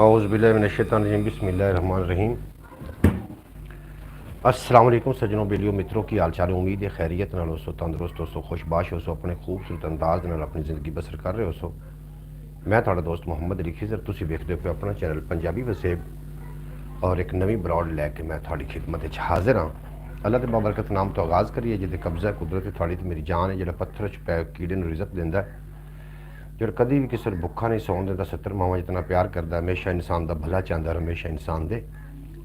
औज़ुबिल्लाहि बिस्मिल्लाहिर्रहमानिर्रहीम। अस्सलाम वालेकुम सज्जनों, बेलियो मित्रों की हाल चाल। उम्मीद है खैरियत नाल हो, तंदुरुस्त हो, खुशबाश हो, अपने खूबसूरत अंदाज नाल अपनी ज़िंदगी बसर कर रहे हो। मैं तुहाडा दोस्त मोहम्मद अली खिज़र, तुसीं वेखदे पे अपना चैनल पंजाबी वसेब और एक नवी ब्रॉड लैके मैं तुहाडी खिदमत च हाज़िर हाँ। अल्लाह दे बाबरकत नाम तो आगाज़ करिए जिहदे कब्ज़ा कुदरत तुहाडी ते मेरी जान है, जिहड़ा पत्थर च पै कीड़े नूं रिज़क दिंदा है, ਜਿਹੜਾ कभी भी किसी भुखा नहीं सौन देता, 70 मावां जितना प्यार करता, हमेशा इंसान का भला चाहता, हमेशा इंसान के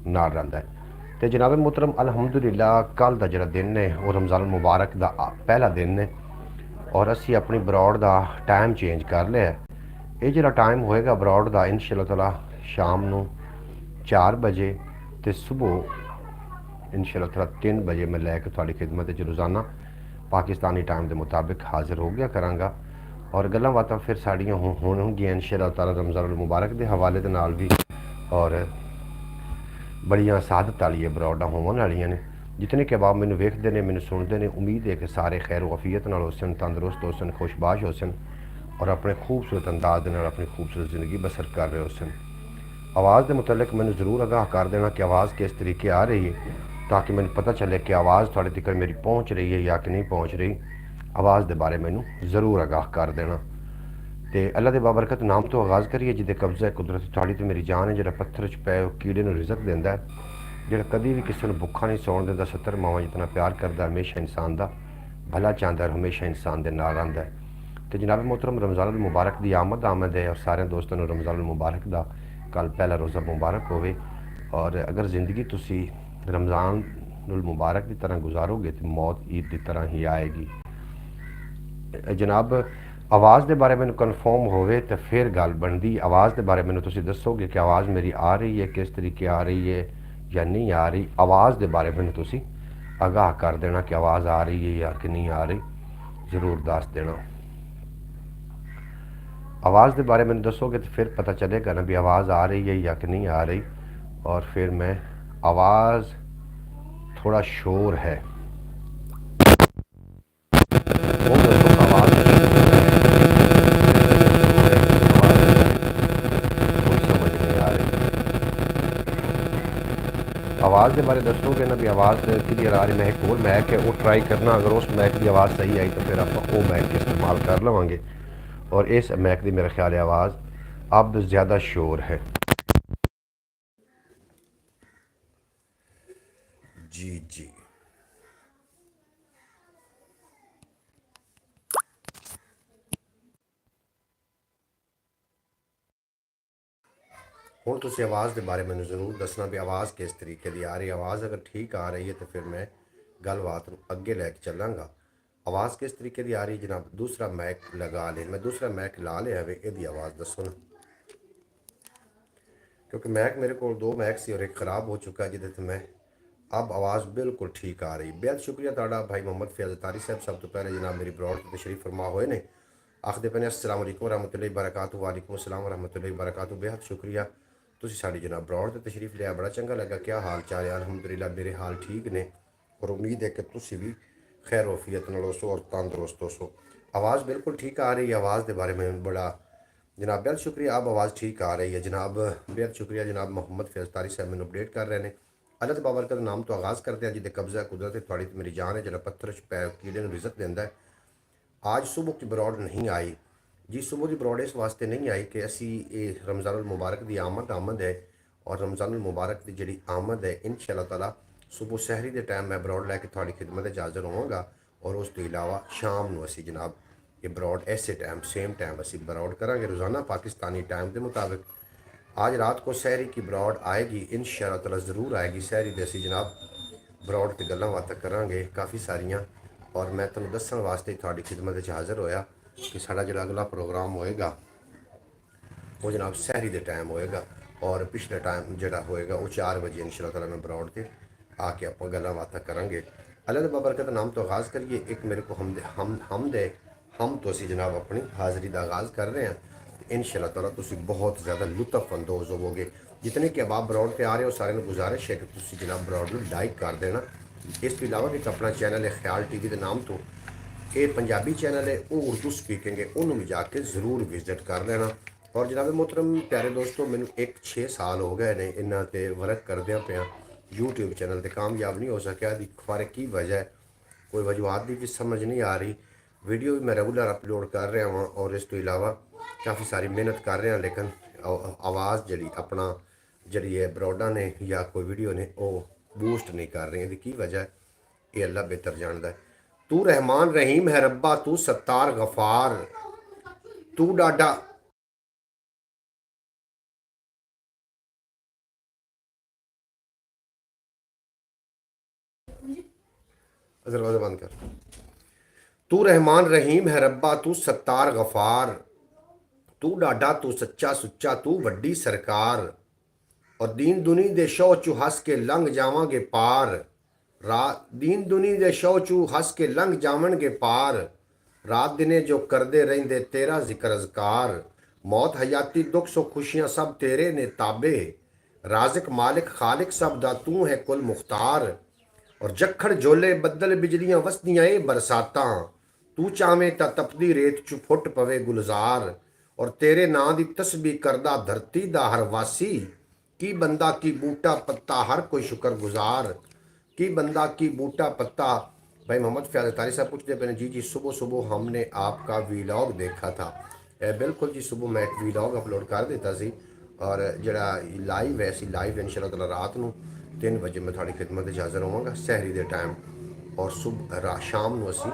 नाल रहिंदा है। तो जनाब मोहतरम, अलहमदुलिल्लाह कल का जिहड़ा दिन है वो रमज़ान मुबारक का पहला दिन है और असी अपनी ब्रॉड का टाइम चेंज कर लिया। ये जो टाइम होएगा ब्रॉड का इंशाअल्लाह ताला शाम नूं 4 बजे तो सुबह इंशाअल्लाह ताला 3 बजे मैं लैके थोड़ी खिदमत रोज़ाना पाकिस्तानी टाइम के मुताबिक हाज़िर हो गया कराँगा और गल्लां बातां फिर साड़ियाँ होणगियां इंशाअल्लाह ताला रमज़ान मुबारक के हवाले दे नाल भी। और बड़ियां सादत वाली ब्रॉडां होवन वालियां ने। जितने के अहबाब मैनू वेखते हैं, मैनू सुनते हैं, उम्मीद है कि सारे खैर वफीयत नाल होसन, तंदुरुस्त होसन, खुशबाश होसन और अपने खूबसूरत अंदाज नाल अपनी खूबसूरत ज़िंदगी बसर कर रहे होसन। आवाज़ के मुतलक मैनू ज़रूर आगाह कर देना कि आवाज़ किस तरीके आ रही है, ताकि मैनू पता चले कि आवाज़ थोड़े तक मेरी पहुँच रही है या कि नहीं पहुँच रही। आवाज़ के बारे मैनू ज़रूर आगाह कर देना। तो अल्लाह के बाबरकत नाम तो आगाज़ करिए जिहदे कब्ज़ा कुदरत तुहाडी ते मेरी जान है, जिहड़ा पत्थर च पै कीड़े नूं रिज़क दिंदा है, जिहड़ा कभी भी किसी नूं भुखा नहीं सौण दिंदा, 70 मावां जितना प्यार करता, हमेशा इंसान का भला चाहता है, हमेशा इंसान के नाल रहिंदा है। तो जनाब मोहतरम, रमज़ान मुबारक की आमद है और सारे दोस्तों को रमज़ान मुबारक का कल पहला रोज़ा मुबारक होवे। और अगर ज़िंदगी तुसी रमज़ान मुबारक की तरह गुजारोगे तो मौत ईद की तरह ही आएगी। जनाब आवाज़ के बारे में कन्फर्म होवे तो फिर गल बनती। आवाज़ के बारे में तुसी दसोगे कि आवाज़ मेरी आ रही है, किस तरीके आ रही है या नहीं आ रही। आवाज़ के बारे में तुसी आगाह कर देना कि आवाज़ आ रही है या कि नहीं आ रही, ज़रूर दस देना। आवाज़ के बारे में दसोगे तो फिर पता चलेगा ना भी आवाज़ आ रही है या कि नहीं आ रही। और फिर मैं आवाज़ थोड़ा शोर है वो दसो, आवाज़ समझ नहीं आ रही। आवाज़ के बारे दसोगे ना भी आवाज़ क्लियर आ रही। महक और महक है वो ट्राई करना, अगर उस महक की आवाज़ सही आई तो फिर आप वो महक इस्तेमाल कर लवेंगे। और इस महक की मेरा ख्याल है आवाज़ अब ज़्यादा शोर है। जी जी, हुण तुसीं आवाज़ के बारे में ज़रूर दसना भी आवाज़ किस तरीके की आ रही। आवाज़ अगर ठीक आ रही है तो फिर मैं गलबात अगे लैके चलांगा। आवाज़ किस तरीके की आ रही जनाब, दूसरा मैक लगा ले, मैं दूसरा मैक ला लिया वे, यदी आवाज़ दसो ना, क्योंकि मैक मेरे को 2 मैक सी और एक ख़राब हो चुका है जिहदे मैं अब आवाज़ बिल्कुल ठीक आ रही। बेहद शुक्रिया तुहाडा भाई मोहम्मद फैज़ अतारी साहब। सब तो पहले जनाब मेरी ब्रॉड ते तशरीफ फरमा होए ने, आखदे पे ने अस्सलाम वालेकुम रहमतुल्लाहि बरकातहू। वालेकुम अस्सलाम रहमतुल्लाहि बरकातहू। बेहद शुक्रिया तुसीं साडी जनाब ब्रॉड ते तशरीफ लिया, बड़ा चंगा लगा। क्या हाल चाल है? अलहमदुलिल्लाह मेरे हाल ठीक ने और उम्मीद है कि तुसीं भी खैर वफियत नाल होसो और तंदुरुस्त होसो। आवाज़ बिल्कुल ठीक आ रही है। आवाज़ के बारे में बड़ा जनाब बेहद शुक्रिया, अब आवाज़ ठीक आ रही है जनाब। बेहद शुक्रिया जनाब मोहम्मद फैज़ तारी साहब मैंने अपडेट कर रहे हैं। अल्लाह ते बाबरकत नाम तो आगाज़ करते हैं जिहदे कब्ज़ा कुदरत तुहाडी ते मेरी जान है, जिहड़ा पत्थर च पै कीड़े नूं रिज़क दिंदा है। आज सुबह की ब्रॉड नहीं आई जी, सुबह की ब्रॉड इस वास्ते नहीं आई कि असी ये रमज़ान मुबारक की आमद है और रमज़ान मुबारक की जी आमद है इंशाअल्लाह ताला सुबह सहरी के टाइम मैं ब्रॉड लैके थोड़ी खिदमत हाज़र होवांगा। और उस तो इलावा शाम को असी जनाब ये ब्रॉड ऐसे टाइम सेम टाइम असी ब्रॉड करांगे रोज़ाना पाकिस्तानी टाइम के मुताबिक। आज रात को सहरी की ब्रॉड आएगी इंशाअल्लाह ताला, ज़रूर आएगी सहरी दे असी जनाब ब्रॉड ते गल्लां बातां करांगे काफ़ी सारियां। और मैं तुहानूं दस्सण वास्ते थोड़ी खिदमत च हाज़र होया कि साडा जिहड़ा अगला प्रोग्राम होएगा वो जनाब सहरी के टाइम होएगा और पिछले टाइम जोड़ा होएगा वो 4 बजे इंशाअल्लाह ताला मैं ब्रॉड के आके आप गल्लां बातां करांगे। अल्लाह दे बाबरकत नाम तो आगाज़ करिए। एक मेरे को हम तो असी जनाब अपनी हाज़री का आगाज़ कर रहे हैं। इंशाअल्लाह ताला तुसीं बहुत ज़्यादा लुत्फ अंदोज़ होवोगे। जितने के अहबाब ब्रॉड पर आ रहे हो सारे को गुजारिश है कि तुसीं जनाब ब्रॉड को लाइक कर देना। इस तो इलावा भी अपना चैनल है ख्याल TV के नाम तो, ये पंजाबी चैनल है, वो उर्दू स्पीकिंग है, उन्होंने भी जाके ज़रूर विजिट कर लेना। ਔਰ ਜਨਾਬ ਮੁਹਤਰਮ ਪਿਆਰੇ ਦੋਸਤੋ, ਮੈਨੂੰ 6 ਸਾਲ ਹੋ ਗਏ ਨੇ ਇਹਨਾਂ ਤੇ ਵਰਕ ਕਰਦਿਆਂ ਪਿਆ। YouTube ਚੈਨਲ ਤੇ ਕਾਮਯਾਬ ਨਹੀਂ ਹੋ ਸਕਿਆ। ਦੀ ਫਰਕ ਕੀ ਵਜ੍ਹਾ ਹੈ, ਕੋਈ ਵਜੂਹਾਤ ਦੀ ਵੀ ਸਮਝ ਨਹੀਂ ਆ ਰਹੀ। ਵੀਡੀਓ ਵੀ ਮੈਂ ਰੈਗੂਲਰ ਅਪਲੋਡ ਕਰ ਰਿਹਾ ਹਾਂ ਔਰ ਇਸ ਤੋਂ ਇਲਾਵਾ ਕਾफ़ी ਸਾਰੀ ਮਿਹਨਤ ਕਰ ਰਿਹਾ, ਲੇਕਿਨ ਆਵਾਜ਼ ਜਿਹੜੀ ਆਪਣਾ ਜਿਹੜੀ ਹੈ ਬਰੋਡਾਂ ਨੇ ਜਾਂ ਕੋਈ ਵੀਡੀਓ ਨੇ ਉਹ ਬੂਸਟ ਨਹੀਂ ਕਰ ਰਹੀ। ਇਹਦੀ ਕੀ ਵਜ੍ਹਾ ਹੈ ਇਹ ਅੱਲਾ ਬਿਹਤਰ ਜਾਣਦਾ ਹੈ। ਤੂੰ ਰਹਿਮਾਨ ਰਹੀਮ ਹੈ ਰੱਬਾ, ਤੂੰ ਸੱਤਾਰ ਗਫਾਰ, ਤੂੰ ਡਾਡਾ दरवाजा बंद कर। तू रहमान रहीम है रब्बा, तू सत्तार गफार, तू डाडा, तू सच्चा सुच्चा, तू वड्डी सरकार। और दीन दुनी दे शौ चू हस के लंघ जावांगे पार। रात दीन दुनी दे शौ चू हस के लंघ जावणगे पार। रात दिने जो करदे रहिंदे तेरा जिक्र अज़कार। मौत हयाती दुख सो खुशियां सब तेरे ने ताबे। राज़िक मालिक खालिक सब दा तू है कुल मुख्तार। और जखड़ जोले बदल बिजलियां वसदियां ए बरसातां। तू चावें तां तपदी रेत चु फुट पवे गुलजार। और तेरे नां दी तस्बीह करदा धरती दा हर वासी। की बंदा की बूटा पत्ता हर कोई शुक्र गुजार। की बंदा की बूटा पत्ता। भाई मोहम्मद फयाज तारी साहब पूछते पे जी सुबह सुबह हमने आपका वीलॉग देखा था। बिल्कुल जी, सुबह मैं एक वीलॉग अपलोड कर देता सी और जड़ा लाइव है लाइव इंशाअल्लाह ताला रात नूं 3 ਵਜੇ मैं थोड़ी खिदमत हाज़र होवांगा सहरी के टाइम। और सुबह शाम ਨੂੰ ਅਸੀਂ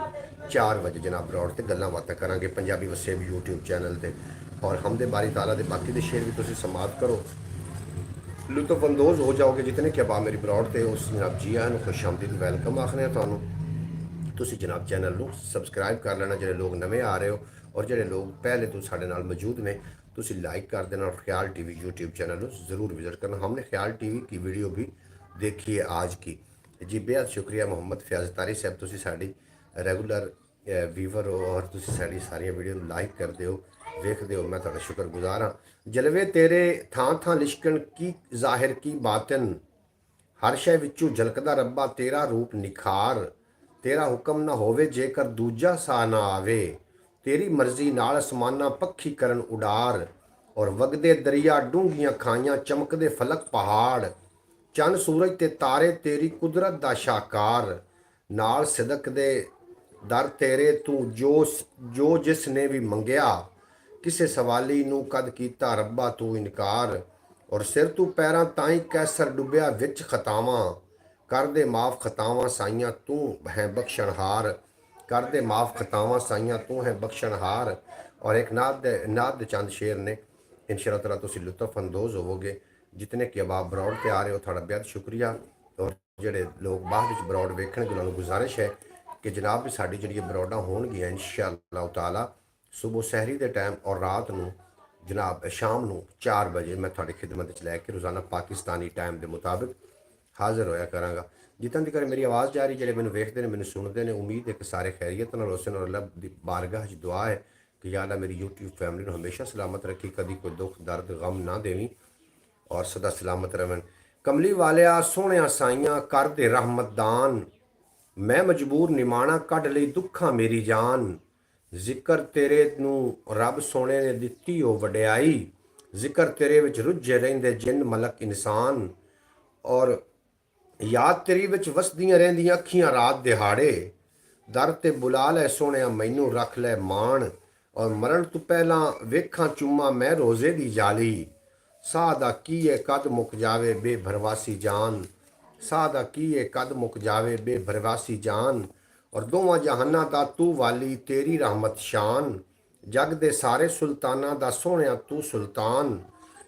4 ਵਜੇ जनाब ब्रॉड ਤੇ ਗੱਲਾਂ ਬਾਤਾਂ ਕਰਾਂਗੇ ਪੰਜਾਬੀ ਵਸੇ ਵੀ YouTube ਚੈਨਲ ਤੇ। और हमदे बारी ताला दे बाकी दे शेयर भी तुसीं समाप्त करो, लुत्फअंदोज़ हो जाओगे जितने कि अबा मेरी ब्रॉड ते उस जनाब जी आन खुश आमदीद वैलकम आखने तुहानूं। तुसीं जनाब चैनल नूं सबसक्राइब कर लेना ਜਿਹੜੇ लोग नवे आ रहे हो, और ਜਿਹੜੇ लोग पहले तो साडे नाल मौजूद ने तुसीं लाइक कर देना। और ख्याल टीवी यूट्यूब चैनल नूं ज़रूर विजिट करना। हमने ख्याल टीवी की वीडियो भी देखी है आज की जी। बेहद शुक्रिया मोहम्मद फयाज तारी साहब, तुसीं साडी रेगूलर व्यूवर हो और तुसीं साडी सारियां वीडियो लाइक करदे हो, वेखदे हो, मैं तुहाडा शुक्रगुजार हाँ। जलवे तेरे थां थां लिशकन की ज़ाहिर की बातन। हर शै विचों झलकदा रब्बा तेरा रूप निखार। तेरा हुक्म ना होवे जेकर दूजा सा ना आवे। तेरी मर्जी नाल असमाना पक्षी करन उडार। और वगदे दरिया डूंघियां खाइयां चमकदे फलक पहाड़। चंद सूरज ते तारे तेरी कुदरत दा शाकार। नाल सिदक दे दर तेरे तू जो जिस ने भी मंगिया। किसे सवाली नू कद कीता रब्बा तू इनकार। और सिर तू पैरां ताई कैसर डुबिया विच खतावां। कर दे माफ़ खतावां साइयां तू है बख्शणहार। कर दे माफ़ खतावां साइयां तू है बख्शणहार। और एक नाद दे चंद शेर ने इंशाअल्लाह ताला तुसीं लुत्फअंदोज़ होवोगे जितने कि अबाब ब्रॉड ते आ रहे हो, थोड़ा बेहद शुक्रिया। और ਜਿਹੜੇ लोग बाद ਵਿੱਚ ब्रॉड वेखणगे उन्होंने गुजारिश है कि जनाब भी साड़ी जी ब्रॉडा होणगियां इंशाअल्लाह ताला सुबह सहरी के टाइम और रात ਨੂੰ जनाब शाम ਨੂੰ 4 ਵਜੇ मैं थोड़ी खिदमत च लैके रोज़ाना पाकिस्तानी टाइम के मुताबिक हाज़र होया करांगा। जितना तक मेरी आवाज़ जा रही, ਜਿਹੜੇ ਮੈਨੂੰ ਵੇਖਦੇ ਨੇ ਮੈਨੂੰ ਸੁਣਦੇ ਨੇ, उम्मीद है कि सारे खैरियत नाल होसन। और अल्लाह दी बारगाह च दुआ है कि या अल्लाह मेरी YouTube फैमिली ਨੂੰ हमेशा सलामत रखी, कभी कोई दुख दर्द गम ना देवी और सदा सलामत रहन। कमली वालिया सोहणिया साइयां कर दे रहमत दान। मैं मजबूर निमाणा कढ लई दुखा मेरी जान। जिक्र तेरे नूं रब सोने ने दित्ती ओ वडियाई। जिक्र तेरे विच रुझे रहिंदे जिन मलक इंसान। और याद तेरी विच वसदियां रहिंदियां अखियां रात दिहाड़े। दर ते बुला लै सोहणिया मैनू रख लै मान। और मरण तो पहला वेखां चुम्मा मैं रोज़े दी जाली। साह दा कीए कद मुक जावे बेभरवासी जान। साह दा कीए कद मुक जावे बेभरवासी जान। और दोवां जहानां दा तू वाली तेरी रहमत शान। जग दे सारे सुल्तानां दा सोहणिया तू सुल्तान।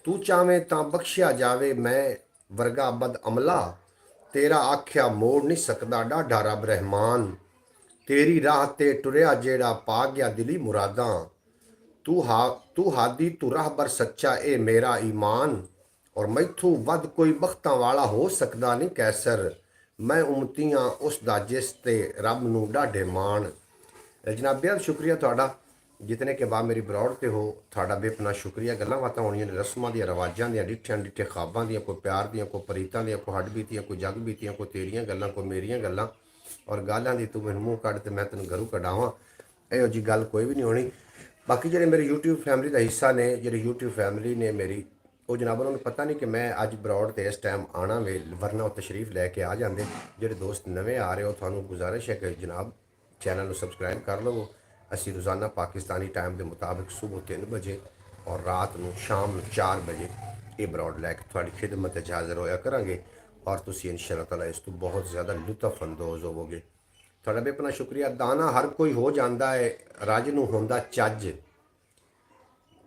तू चावें तां बख्शिया जावे मैं वर्गा बद अमला। तेरा आख्या मोड़ नहीं सकदा डाढा रब रहमान। तेरी राह ते टुरिया जेड़ा पा गया दिली मुरादां। तू हादी तू राहबर सच्चा ए मेरा ईमान। और मैथू वध कोई बख्तां वाला हो सकदा नहीं कैसर। मैं उमतियां उस दा जिस ते रब नू डाढे मान। जनाब बेहद शुक्रिया तुहाडा जितने के बाद मेरी ब्रॉड ते हो, तुहाडा बेपना शुक्रिया। गल्लां बातां होणियां ने रस्मां दियां रवाजां दियां डिठियां डिठे ख्वाबां दियां, कोई प्यार दियां, कोई परीतां दियां, कोई हड्ड बीतियां, कोई जग बीतियां, कोई तेरियां गल्लां, कोई मेरियां गल्लां। और गालां दी तू मैनूं मूँह कढ ते मैं तैनूं घरों कढावां, इहो जी गल कोई भी नहीं होनी। ਬਾਕੀ ਜਿਹੜੇ ਮੇਰੇ YouTube ਫੈਮਿਲੀ ਦਾ ਹਿੱਸਾ ਨੇ, ਜਿਹੜੇ YouTube ਫੈਮਿਲੀ ਨੇ ਮੇਰੀ, ਉਹ ਜਨਾਬ ਉਹਨਾਂ ਨੂੰ ਪਤਾ ਨਹੀਂ ਕਿ ਮੈਂ ਅੱਜ ਬਰੋਡ ਤੇ ਇਸ ਟਾਈਮ ਆਣਾ ਵੇ, ਵਰਨਾ ਉਹ ਤਸ਼ਰੀਫ ਲੈ ਕੇ ਆ ਜਾਂਦੇ। ਜਿਹੜੇ ਦੋਸਤ ਨਵੇਂ ਆ ਰਹੇ ਹੋ, ਤੁਹਾਨੂੰ ਗੁਜ਼ਾਰਿਸ਼ ਹੈ ਕਿ ਜਨਾਬ ਚੈਨਲ ਨੂੰ ਸਬਸਕ੍ਰਾਈਬ ਕਰ ਲਵੋ। ਅਸੀਂ ਰੋਜ਼ਾਨਾ ਪਾਕਿਸਤਾਨੀ ਟਾਈਮ ਦੇ ਮੁਤਾਬਿਕ ਸਵੇਰ 3 ਵਜੇ ਔਰ ਰਾਤ ਨੂੰ ਸ਼ਾਮ ਨੂੰ 4 ਵਜੇ ਇਹ ਬਰੋਡ ਲੈ ਕੇ ਤੁਹਾਡੀ ਖਿਦਮਤ 'ਚ ਹਾਜ਼ਰ ਹੋਇਆ ਕਰਾਂਗੇ ਔਰ ਤੁਸੀਂ ਇਨਸ਼ਾ ਅੱਲਾਹ ਤਾਲਾ ਇਸ ਤੋਂ ਬਹੁਤ ਜ਼ਿਆਦਾ ਲੁਤਫ ਅੰਦੋਜ਼ ਹੋਵੋਗੇ। ਤੁਹਾਡਾ ਬੇਪਨਾ ਸ਼ੁਕਰੀਆ। ਦਾਣਾ ਹਰ ਕੋਈ ਹੋ ਜਾਂਦਾ ਹੈ, ਰੱਜ ਨੂੰ ਹੁੰਦਾ ਚੱਜ।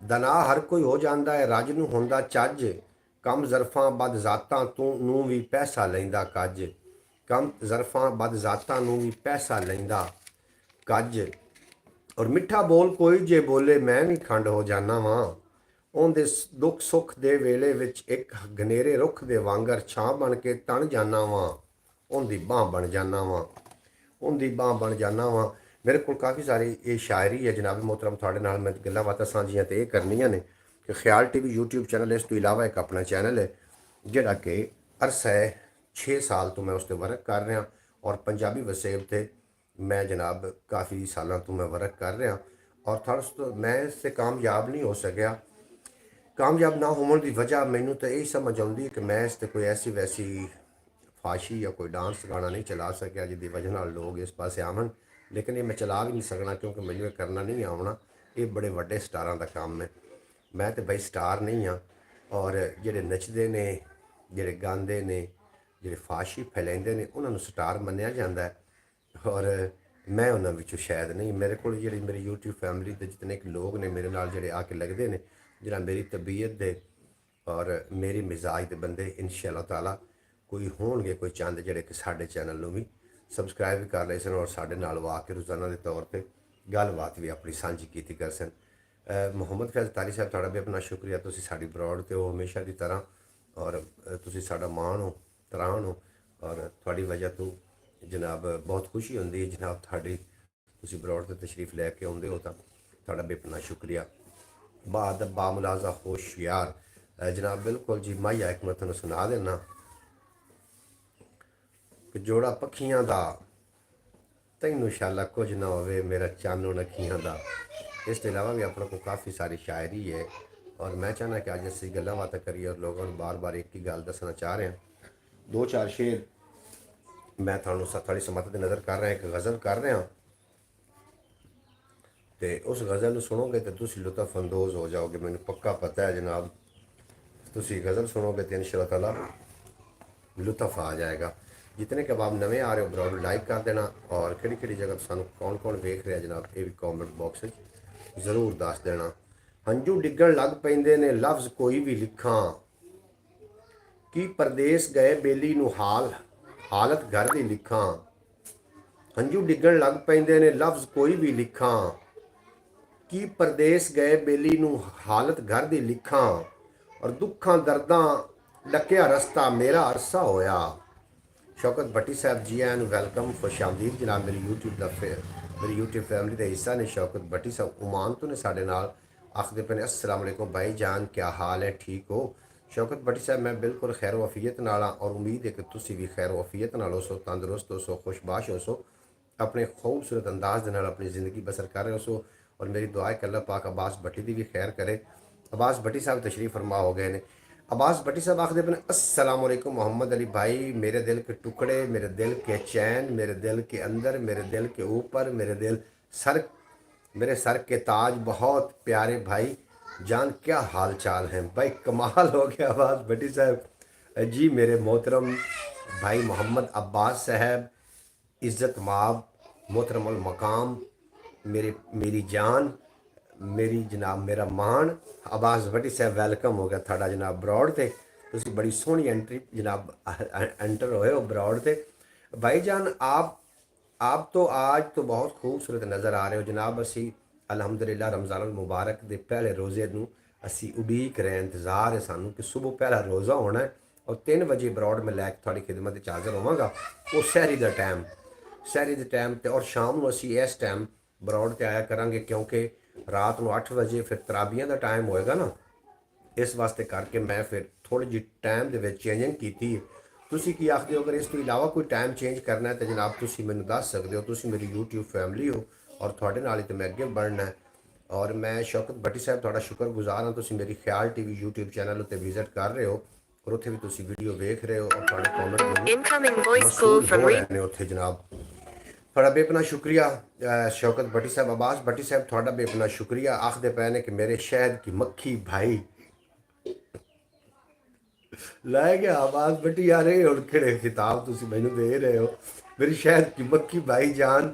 ਦਨਾ ਹਰ ਕੋਈ ਹੋ ਜਾਂਦਾ ਹੈ, ਰੱਜ ਨੂੰ ਹੁੰਦਾ ਚੱਜ। ਕਮ ਜ਼ਰਫਾਂ ਬਦ ਜ਼ਾਤਾਂ ਤੂੰ ਨੂੰ ਵੀ ਪੈਸਾ ਲੈਂਦਾ ਕੱਜ। ਕਮ ਜ਼ਰਫਾਂ ਬਦ ਜ਼ਾਤਾਂ ਨੂੰ ਵੀ ਪੈਸਾ ਲੈਂਦਾ ਕੱਜ। ਔਰ ਮਿੱਠਾ ਬੋਲ ਕੋਈ ਜੇ ਬੋਲੇ ਮੈਂ ਵੀ ਖੰਡ ਹੋ ਜਾਨਾ ਵਾਂ। ਉਹਦੇ ਦੁੱਖ ਸੁੱਖ ਦੇ ਵੇਲੇ ਵਿੱਚ ਇੱਕ ਗਨੇਰੇ ਰੁੱਖ ਦੇ ਵਾਂਗਰ ਛਾਂ ਬਣ ਕੇ ਤਣ ਜਾਨਾ ਵਾਂ। ਉਹਦੀ ਬਾਂਹ ਬਣ ਜਾਨਾ ਵਾਂ, ਉਹਦੀ ਬਾਂਹ ਬਣ ਜਾਨਾ ਵਾਂ। ਮੇਰੇ ਕੋਲ ਕਾਫੀ ਸਾਰੀ ਇਹ ਸ਼ਾਇਰੀ ਹੈ ਜਨਾਬ मोहतरम, ਤੁਹਾਡੇ ਨਾਲ ਮੈਂ ਗੱਲਾਂ ਬਾਤਾਂ ਸਾਂਝੀਆਂ ਤੇ ਇਹ ਕਰਨੀਆਂ ਨੇ ਕਿ ਖਿਆਲ TV YouTube ਚੈਨਲ, ਇਸ ਤੋਂ ਇਲਾਵਾ ਇੱਕ ਆਪਣਾ ਚੈਨਲ ਹੈ ਜਿਹੜਾ ਕਿ ਅਰਸਾ 6 ਸਾਲ ਤੋਂ ਮੈਂ ਉਸ 'ਤੇ ਵਰਕ ਕਰ ਰਿਹਾ ਔਰ ਪੰਜਾਬੀ ਵਸੇਬ 'ਤੇ ਮੈਂ ਜਨਾਬ ਕਾफ़ी ਸਾਲਾਂ ਤੋਂ ਮੈਂ ਵਰਕ ਕਰ ਰਿਹਾ ਔਰ ਥੋੜਾ ਮੈਂ ਇਸ 'ਤੇ ਕਾਮਯਾਬ ਨਹੀਂ ਹੋ ਸਕਿਆ। ਕਾਮਯਾਬ ਨਾ ਹੋਣ ਦੀ ਵਜ੍ਹਾ ਮੈਨੂੰ ਤਾਂ ਇਹ ਸਮਝ ਆਉਂਦੀ ਹੈ ਕਿ ਮੈਂ ਇਸ 'ਤੇ ਕੋਈ ਐਸੀ ਵੈਸੀ ਫਾਸ਼ੀ ਜਾਂ ਕੋਈ ਡਾਂਸ ਗਾਣਾ ਨਹੀਂ ਚਲਾ ਸਕਿਆ ਜਿਹਦੀ ਵਜ੍ਹਾ ਨਾਲ ਲੋਕ ਇਸ ਪਾਸੇ ਆਵਣ। ਲੇਕਿਨ ਇਹ ਮੈਂ ਚਲਾ ਵੀ ਨਹੀਂ ਸਕਣਾ ਕਿਉਂਕਿ ਮੈਨੂੰ ਇਹ ਕਰਨਾ ਨਹੀਂ ਆਉਣਾ। ਇਹ ਬੜੇ ਵੱਡੇ ਸਟਾਰਾਂ ਦਾ ਕੰਮ ਹੈ। ਮੈਂ ਤਾਂ ਬਈ ਸਟਾਰ ਨਹੀਂ ਹਾਂ। ਔਰ ਜਿਹੜੇ ਨੱਚਦੇ ਨੇ, ਜਿਹੜੇ ਗਾਉਂਦੇ ਨੇ, ਜਿਹੜੇ ਫਾਸ਼ੀ ਫੈਲਾਉਂਦੇ ਨੇ, ਉਹਨਾਂ ਨੂੰ ਸਟਾਰ ਮੰਨਿਆ ਜਾਂਦਾ ਹੈ ਔਰ ਮੈਂ ਉਹਨਾਂ ਵਿੱਚੋਂ ਸ਼ਾਇਦ ਨਹੀਂ। ਮੇਰੇ ਕੋਲ ਜਿਹੜੀ ਮੇਰੀ YouTube ਫੈਮਿਲੀ ਦੇ ਜਿਤਨੇ ਕੁ ਲੋਕ ਨੇ ਮੇਰੇ ਨਾਲ ਜਿਹੜੇ ਆ ਕੇ ਲੱਗਦੇ ਨੇ, ਜਿਹੜਾ ਮੇਰੀ ਤਬੀਅਤ ਦੇ ਔਰ ਮੇਰੀ ਮਿਜ਼ਾਜ ਦੇ ਬੰਦੇ, ਇਨਸ਼ਾ ਅੱਲਾਹ ਤਾਲਾ ਕੋਈ ਹੋਣਗੇ ਕੋਈ ਚੰਦ ਜਿਹੜੇ ਕਿ ਸਾਡੇ ਚੈਨਲ ਨੂੰ ਵੀ ਸਬਸਕ੍ਰਾइब भी कर रहे सन और साढ़े नाल आ के रोज़ाना के तौर पर गलबात भी अपनी सांझी की कर सन। मुहम्मद फैज़ तारी साहब थोड़ा भी अपना शुक्रिया, तुसी साड़ी ब्रॉड ते हो हमेशा की तरह और तुसी साड़ा मान हो, तरान हो और थोड़ी वजह तो जनाब बहुत खुशी होंगी है जनाब थोड़ी तुसी ब्रॉड ते तशरीफ लैके आउंदे हो, तो थोड़ा भी अपना शुक्रिया। बाद बामुलाजा होशियार जनाब बिल्कुल जी माहिया एक मैं तुहानूं सुना देना कि जोड़ा पखियां दा तैनू शाला कुछ ना होवे मेरा चानू नखियां दा। इस तो इलावा भी अपने को काफ़ी सारी शायरी है और मैं चाहना कि अज असी गल्लां बातां करिए और लोगों को बार बार एक ही गल दसना चाह रहे हैं। 2-4 शेर मैं थानू थोड़ी समत की नज़र कर रहा, एक गज़ल कर रहा तो उस गज़ल सुनोगे तो तुम लुत्फ अंदोज़ हो जाओगे। मैंने पक्का पता है जनाब तुम गज़ल सुनोगे तो इंशाअल्लाह ताला लुत्फ आ जाएगा। जितने के आप नवे आ रहे हो ब्रॉड लाइक कर देना और कि जगह सानू कौन कौन वेख रहा जनाब ये भी कॉमेंट बॉक्स जरूर दस देना। हंझू डिगण लग पैंदे ने लफ्ज़ कोई भी लिखा, कि परदेस गए बेली नू हालत घर दी लिखा। हंझू डिगण लग पैंदे ने लफ्ज़ कोई भी लिखा, कि परदेस गए बेली नू हालत घर दी लिखा। और दुखां दर्दां डकिया रस्ता मेरा अरसा होया। शौकत भट्टी साहब जी आन वेलकम, खुश आमदीद जनाब मेरी यूट्यूब फैमिली का हिस्सा ने। शौकत भट्टी साहब उमान तो ने साढ़े नाल आखदे पे ने अस्सलाम वालेकुम भाई जान क्या हाल है, ठीक हो? शौकत भट्टी साहब मैं बिल्कुल खैर वफीयत नाल और उम्मीद है कि तुसी भी खैर वफीयत नाल हो सो, तंदुरुस्त हो सो, खुशबाश हो सो, अपने खूबसूरत अंदाज के नाल अपनी ज़िंदगी बसर कर रहे हो सो। और मेरी दुआ है कि अल्लाह पाक अब्बास भट्टी की भी खैर करे। अब्बास भट्टी साहब तशरीफ फरमा हो गए ने। अब्बास भट्टी साहब आखते अपने अस्सलाम वालेकुम मोहम्मद अली भाई, मेरे दिल के टुकड़े, मेरे दिल के चैन, मेरे दिल के अंदर, मेरे दिल के ऊपर, मेरे दिल सर, मेरे सर के ताज, बहुत प्यारे भाई जान क्या हाल चाल हैं भाई? कमाल हो गया अब्बास भट्टी साहब जी। मेरे मोहतरम भाई मोहम्मद अब्बास साहब, इज़्ज़त माब, मोहतरम मकाम, मेरी जान, मेरी जनाब मेरा मान अब्बास भट्टी साहब वेलकम हो गया थाड़ा जनाब ब्रॉड से। तुसी बड़ी सोहनी एंट्री जनाब एंटर होए हो ब्रॉड से भाई जान। आप तो आज तो बहुत खूबसूरत नज़र आ रहे हो जनाब। असी अलहमदुलिल्लाह रमज़ान मुबारक के पहले रोज़े नूं असी उड़ीक रहे, इंतज़ार है सानू कि सुबह पहला रोज़ा होना है और 3 बजे ब्रॉड में लैके थोड़ी खिदमत हाज़र होवांगा। वो सहरी का टाइम, सहरी के टाइम ते और शाम को असी इस टाइम ब्रॉड ते आया करांगे क्योंकि रात को 8 बजे फिर तराबियां का टाइम होएगा ना, इस वास्ते करके मैं फिर थोड़ी जी टाइम के चेंजिंग की। तुसी की आखते हो अगर इस तो इलावा कोई टाइम चेंज करना है तो जनाब तुसी मैनू दस सकते हो। तुसी मेरी यूट्यूब फैमिली हो और थोड़े नाल ही तो मैं अगे बढ़ना है। ਔਰ ਮੈਂ ਸ਼ੌਕਤ ਭੱਟੀ ਸਾਹਿਬ ਤੁਹਾਡਾ ਸ਼ੁਕਰਗੁਜ਼ਾਰ ਹਾਂ, ਤੁਸੀਂ ਮੇਰੀ ਖਿਆਲ ਟੀਵੀ YouTube ਚੈਨਲ ਉੱਤੇ ਵਿਜ਼ਿਟ ਕਰ ਰਹੇ ਹੋ ਔਰ ਉੱਥੇ ਵੀ ਤੁਸੀਂ ਵੀਡੀਓ ਵੇਖ ਰਹੇ ਹੋ ਔਰ ਤੁਹਾਡੇ ਕਮੈਂਟ ਮੈਨੂੰ ਮਸੂਲ ਹੋ ਰਹੇ ਨੇ ਉੱਥੇ ਜਨਾਬ। ਤੁਹਾਡਾ ਬੇਪਨਾ ਸ਼ੁਕਰੀਆ ਸ਼ੌਕਤ ਭੱਟੀ ਸਾਹਿਬ, अब्बास भट्टी साहब ਤੁਹਾਡਾ ਬੇਪਨਾ ਸ਼ੁਕਰੀਆ। ਆਖਦੇ ਪਏ ਨੇ ਕਿ ਮੇਰੇ शहद की मक्खी भाई ਲੈ ਗਿਆ अब्बास भट्टी यार, ਇਹ ਹੁਣ ਕਿਹੜੇ ਖਿਤਾਬ ਤੁਸੀਂ ਮੈਨੂੰ ਦੇ ਰਹੇ ਹੋ। मेरी शहद की मक्खी भाई जान,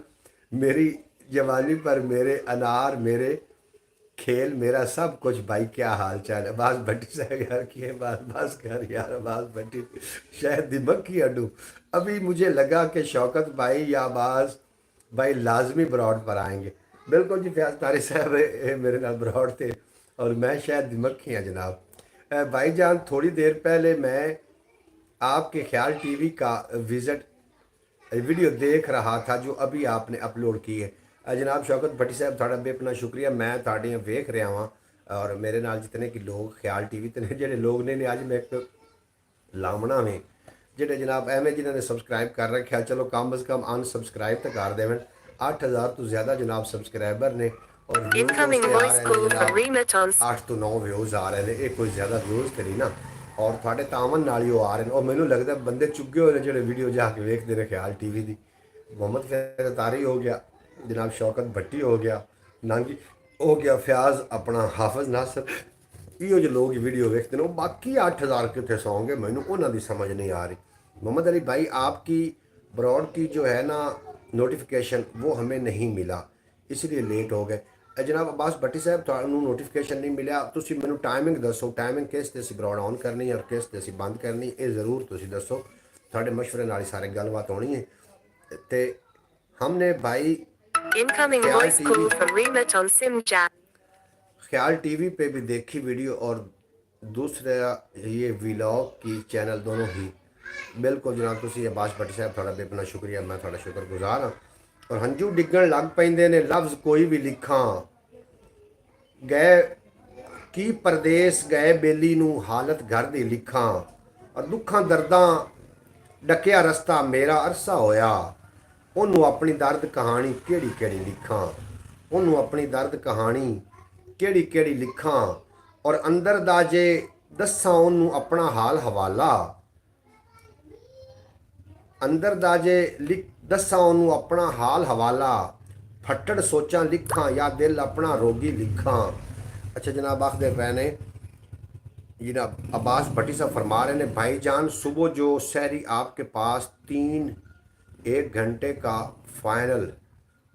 मेरी जवानी पर मेरे अनार, मेरे खेल, मेरा सब कुछ भाई, क्या हाल चाल है। अब्बास भट्टी साहब यार की बात बस कर यार। अब्बास भट्टी शहद दी मक्खी अड्डू। अभी मुझे लगा कि शौकत भाई या अब्बास भाई लाजमी ब्रॉड पर आएंगे। बिल्कुल जी, फयाज तारी साहब मेरे नाल ब्रॉड थे और मैं शहद दी मक्खी हाँ जनाब। भाईजान थोड़ी देर पहले मैं आपके ख्याल टीवी का विज़िट वीडियो देख रहा था जो अभी आपने अपलोड की है। जनाब शौकत भट्टी साहब थोड़ा बेपना शुक्रिया। मैं ਤੁਹਾਡੀਆਂ ਵੇਖ ਰਿਹਾ ਹਾਂ ਔਰ ਮੇਰੇ ਨਾਲ ਜਿतने कि लोग ख्याल टीवी ਤੇ ਨੇ ਜਿਹੜੇ ਲੋਕ ਨੇ ਅੱਜ ਮੈਂ ਇੱਕ ਲਾਮਣਾ ਵੇ ਜਿਹੜੇ ਜਨਾਬ ਐਵੇਂ ਜਿਨ੍ਹਾਂ ਨੇ ਸਬਸਕ੍ਰਾਈਬ ਕਰ ਰੱਖਿਆ, ਚਲੋ ਕਮ ਅਜ਼ ਕਮ ਅਨਸਬਸਕ੍ਰਾਈਬ ਤਾਂ ਕਰ ਦੇਵਣ। 8000 ਤੋਂ ਜ਼ਿਆਦਾ ਜਨਾਬ ਸਬਸਕ੍ਰਾਈਬਰ ਨੇ ਔਰ ਇਨਕਮਿੰਗ ਵੌਇਸ ਕਾਲ ਫॉर ਰੀਮਿਟੈਂਸ 8 ਤੋਂ 9 ਵਿਊਜ਼ ਆ ਰਹੇ ਨੇ। ਇਹ ਕੋਈ ਜ਼ਿਆਦਾ ਵਿਊਜ਼ ਤੇ ਨਹੀਂ ਨਾ, ਔਰ ਤੁਹਾਡੇ ਤਾਮਨ ਨਾਲ ਹੀ ਉਹ ਆ ਰਹੇ ਨੇ। ਔਰ ਮੈਨੂੰ ਲੱਗਦਾ ਬੰਦੇ ਚੁੱਗੇ ਹੋਏ ਨੇ ਜਿਹੜੇ ਵੀਡੀਓ ਜਾ ਕੇ ਵੇਖਦੇ ਨੇ ਖਿਆਲ ਟੀਵੀ ਦੀ। मोहम्मद फैज़ तारी हो गया जनाब, शौकत भट्टी हो गया, नांगी हो गया, फयाज अपना हाफिज नासर, इो जो लोग वीडियो वेखते हैं। बाकी 8000 कितने सौ होंगे, मैनू उन्होंने समझ नहीं आ रही। मोहम्मद अली भाई आपकी ब्रॉड की जो है ना नोटिफिकेशन वो हमें नहीं मिला, इसलिए लेट हो गए। जनाब अब्बास भट्टी साहब तुहानू नोटिफिकेशन नहीं मिला, तुसी मैनू टाइमिंग दसो, टाइमिंग किस ते असीं ब्रॉड ऑन करनी है और किस ते असीं बंद करनी, ये ज़रूर तुसी दसो। तुहाडे मशवरे नाल ही सारे गलबात होनी है। ते हमने भाई Incoming voice call from Remote on SimChat. ख्याल टीवी पे भी देखी वीडियो और दूसरा ये व्लॉग की चैनल दोनों ही। बिल्कुल जनाब, तुसी अब्बास भट्टी साहब थोड़ा बेपना शुक्रिया, मैं थोड़ा शुक्रगुजार हाँ। और हंजू डिगण लग पैंदे ने लफ्ज़ कोई भी लिखा गए की परदेस गए बेली नू हालत घर दी लिखा और दुखां दर्दां डकिया रस्ता मेरा अरसा होया। ਉਹਨੂੰ ਆਪਣੀ ਦਰਦ ਕਹਾਣੀ ਕਿਹੜੀ ਕਿਹੜੀ ਲਿਖਾਂ, ਉਹਨੂੰ ਆਪਣੀ ਦਰਦ ਕਹਾਣੀ ਕਿਹੜੀ ਕਿਹੜੀ ਲਿਖਾਂ ਔਰ ਅੰਦਰ ਦਾ ਜੇ ਦੱਸਾਂ ਉਹਨੂੰ ਆਪਣਾ ਹਾਲ ਹਵਾਲਾ, ਅੰਦਰ ਦਾ ਜੇ ਦੱਸਾਂ ਉਹਨੂੰ ਆਪਣਾ ਹਾਲ ਹਵਾਲਾ, ਫੱਟੜ ਸੋਚਾਂ ਲਿਖਾਂ ਜਾਂ ਦਿਲ ਆਪਣਾ ਰੋਗੀ ਲਿਖਾਂ। अच्छा जनाब आखदे पए ने जनाब अब्बास भट्टी साहब फरमा रहे हैं, भाईजान सुबह जो शहरी आपके पास 1 घंटे का फाइनल,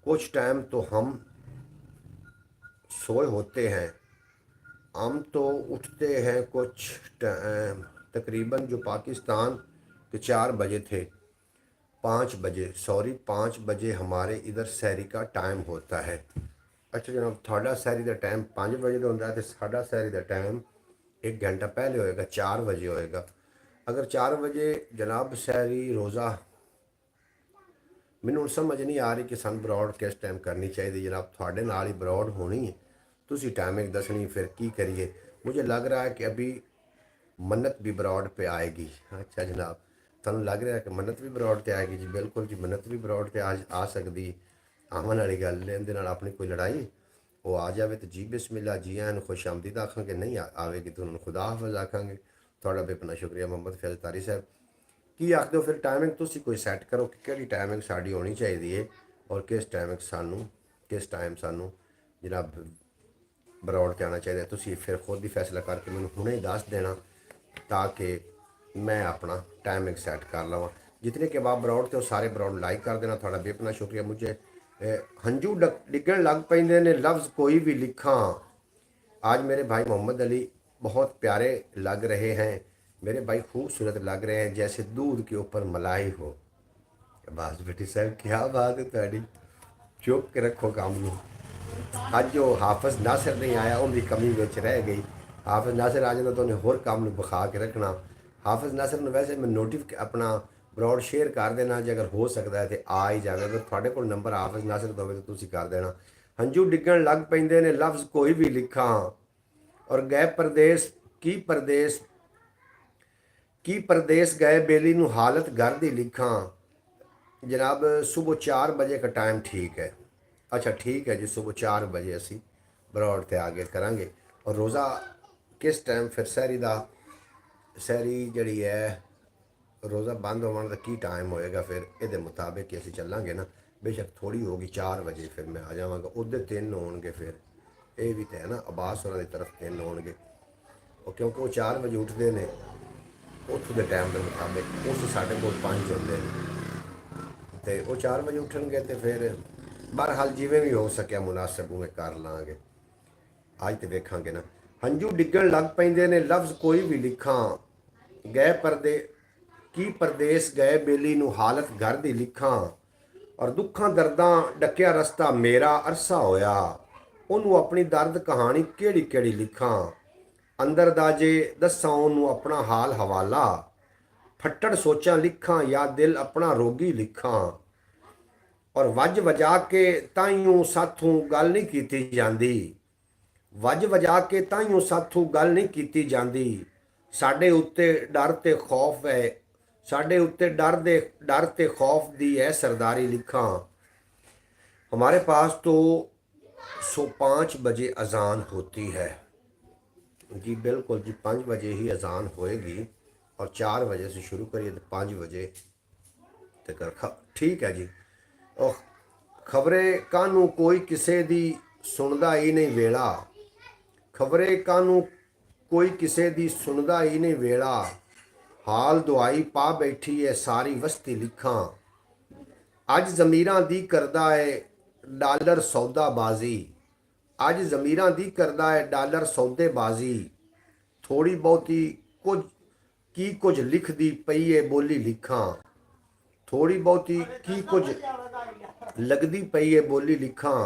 कुछ टाइम तो हम सोए होते हैं, हम तो उठते हैं कुछ तकरीबन जो पाकिस्तान के 4 बजे थे, 5 बजे 5 बजे हमारे इधर सहरी का टाइम होता है। अच्छा जनाब थोड़ा सहरी का टाइम 5 बजे का होता है तो साढ़ा सहरी का टाइम 1 घंटा पहले होएगा, 4 बजे होएगा। अगर 4 बजे जनाब सहरी रोज़ा मैनू समझ नहीं आ रही कि सन ब्रॉड किस टाइम करनी चाहिए। जनाब थोड़े नाल ही ब्रॉड होनी है, तुसी टाइमिंग दसनी, फिर की करिए। मुझे लग रहा है कि अभी मन्नत भी ब्रॉड पे आएगी। अच्छा जनाब तुहानू लग रहा है कि मन्नत भी ब्रॉड पे आएगी जी? बिल्कुल जी, मन्नत भी ब्रॉड पे आ सकती। आवन वाली गल इहदे नाल अपनी कोई लड़ाई वो आ जाए तो जी बिस्मिल्लाह जी आन खुश आमदीद आखांगे, नहीं आवेगी तो उन्होंने खुदा हाफिज आखांगे। थोड़ा बेपना शुक्रिया मोहम्मद फैज़ तारी साहब। की आखदे हो फिर टाइमिंग तुसी कोई सैट करो कि केड़ी टाइमिंग साड़ी होनी चाहिए और किस टाइमिंग सानू किस टाइम सानू जनाब ब्रॉड ते आना चाहिए। तुसी फिर खुद ही फैसला करके मैनू हुणे ही दस देना ताकि मैं अपना टाइमिंग सैट कर लवां। जितने के बाद ब्रॉड थे सारे ब्रॉड लाइक कर देना। थोड़ा बेपना शुक्रिया। मुझे हंजू डिगण लग पैंदे ने लफ्ज़ कोई भी लिखा। आज मेरे भाई मोहम्मद अली बहुत प्यारे लग रहे हैं, मेरे भाई खूबसूरत लग रहे हैं जैसे दूध के ऊपर मलाई हो। अब्बास भट्टी साहब क्या बात है ताड़ी, चुप के रखो काम नूं। अज जो हाफिज नासिर नहीं आया उनकी कमी विच रह गई। हाफिज नासिर आ जाता तो उन्हें होर काम नूं बखा के रखना। हाफिज नासिर नूं वैसे मैं नोटिफ अपना ब्रॉड शेयर कर देना जे अगर हो सकता है तो आ ही जाए। अगर थोड़े को नंबर हाफिज नासिर का होवे तो तुसीं कर देना। हंजू डिगण लग पैंदे ने लफ्ज़ कोई भी लिखा और गए परदेस गए बेली नूं हालत घर दी लिखा। जनाब सुबह 4 बजे का टाइम ठीक है। अच्छा ठीक है जी, सुबह 4 बजे असी ਬਰੋਡ ਤੇ ਆ ਕੇ ਕਰਾਂਗੇ। ਔਰ ਰੋਜ਼ਾ ਕਿਸ ਟਾਈਮ ਫਿਰ ਸਹਿਰੀ ਜਿਹੜੀ ਹੈ ਰੋਜ਼ਾ ਬੰਦ ਹੋਣ ਦਾ ਕੀ ਟਾਈਮ ਹੋਏਗਾ, ਫਿਰ ਇਹਦੇ ਮੁਤਾਬਿਕ ਹੀ ਅਸੀਂ ਚੱਲਾਂਗੇ ਨਾ। ਬੇਸ਼ੱਕ ਥੋੜੀ ਹੋਗੀ 4 ਵਜੇ ਫਿਰ ਮੈਂ ਆ ਜਾਵਾਂਗਾ, ਉਹਦੇ 3 ਹੋਣਗੇ, ਫਿਰ ਇਹ ਵੀ ਤਾਂ ਹੈ ਨਾ ਅਬਾਸ ਹੋਰਾਂ ਦੀ ਤਰਫ 3 ਹੋਣਗੇ। ਉਹ ਕਿਉਂਕਿ ਉਹ 4 ਵਜੇ ਉੱਠਦੇ ਨੇ ਉੱਥੋਂ ਦੇ ਟਾਈਮ ਦੇ ਮੁਤਾਬਿਕ, ਉਸ ਸਾਡੇ ਕੋਲ 5 ਹੁੰਦੇ ਨੇ ਤੇ ਉਹ 4 ਵਜੇ ਉੱਠਣਗੇ ਤੇ ਫਿਰ ਬਹਰਹਾਲ ਜਿਵੇਂ ਵੀ ਹੋ ਸਕਿਆ ਮੁਨਾਸਬ ਉਵੇਂ ਕਰ ਲਾਂਗੇ। ਅੱਜ ਤੇ ਵੇਖਾਂਗੇ ਨਾ। ਹੰਝੂ ਡਿੱਗਣ ਲੱਗ ਪੈਂਦੇ ਨੇ ਲਫ਼ਜ਼ ਕੋਈ ਵੀ ਲਿਖਾਂ, ਗਏ ਪਰਦੇ ਕੀ ਪਰਦੇਸ ਗਏ ਬੇਲੀ ਨੂੰ ਹਾਲਤ ਘਰ ਦੀ ਲਿਖਾਂ। ਔਰ ਦੁੱਖਾਂ ਦਰਦਾਂ ਡੱਕਿਆ ਰਸਤਾ ਮੇਰਾ ਅਰਸਾ ਹੋਇਆ, ਉਹਨੂੰ ਆਪਣੀ ਦਰਦ ਕਹਾਣੀ ਕਿਹੜੀ ਕਿਹੜੀ ਲਿਖਾਂ। ਅੰਦਰ ਦਾ ਜੇ ਦੱਸਾਂ ਉਹਨੂੰ ਆਪਣਾ ਹਾਲ ਹਵਾਲਾ, ਫੱਟੜ ਸੋਚਾਂ ਲਿਖਾਂ ਜਾਂ ਦਿਲ ਆਪਣਾ ਰੋਗੀ ਲਿਖਾਂ। ਔਰ ਵੱਜ ਵਜਾ ਕੇ ਤਾਈਓਂ ਸਾਥੋਂ ਗੱਲ ਨਹੀਂ ਕੀਤੀ ਜਾਂਦੀ, ਵੱਜ ਵਜਾ ਕੇ ਤਾਈਓਂ ਸਾਥੋਂ ਗੱਲ ਨਹੀਂ ਕੀਤੀ ਜਾਂਦੀ। ਸਾਡੇ ਉੱਤੇ ਡਰ ਤੇ ਖੌਫ ਹੈ, ਸਾਡੇ ਉੱਤੇ डर ते खौफ दी है सरदारी लिखा। हमारे पास तो 5 बजे अजान होती है जी, बिल्कुल जी 5 बजे ही अजान होएगी और 4 बजे से शुरू करिए तो 5 बजे तक ठीक है जी। और खबरें कानू कोई किसे दी सुनदा ही नहीं वेला, खबरें कानू कोई किसे दी सुनदा ही नहीं वेला। हाल दुआई पा बैठी है सारी वस्ती लिखां, अज जमीरां दी करदा है डॉलर सौदाबाजी, अज जमीरां दी करदा है डॉलर सौदेबाजी। थोड़ी बहुती कुछ लिख दी पई है बोली लिखां, थोड़ी बहुती की कुछ लगदी पई है बोली लिखां।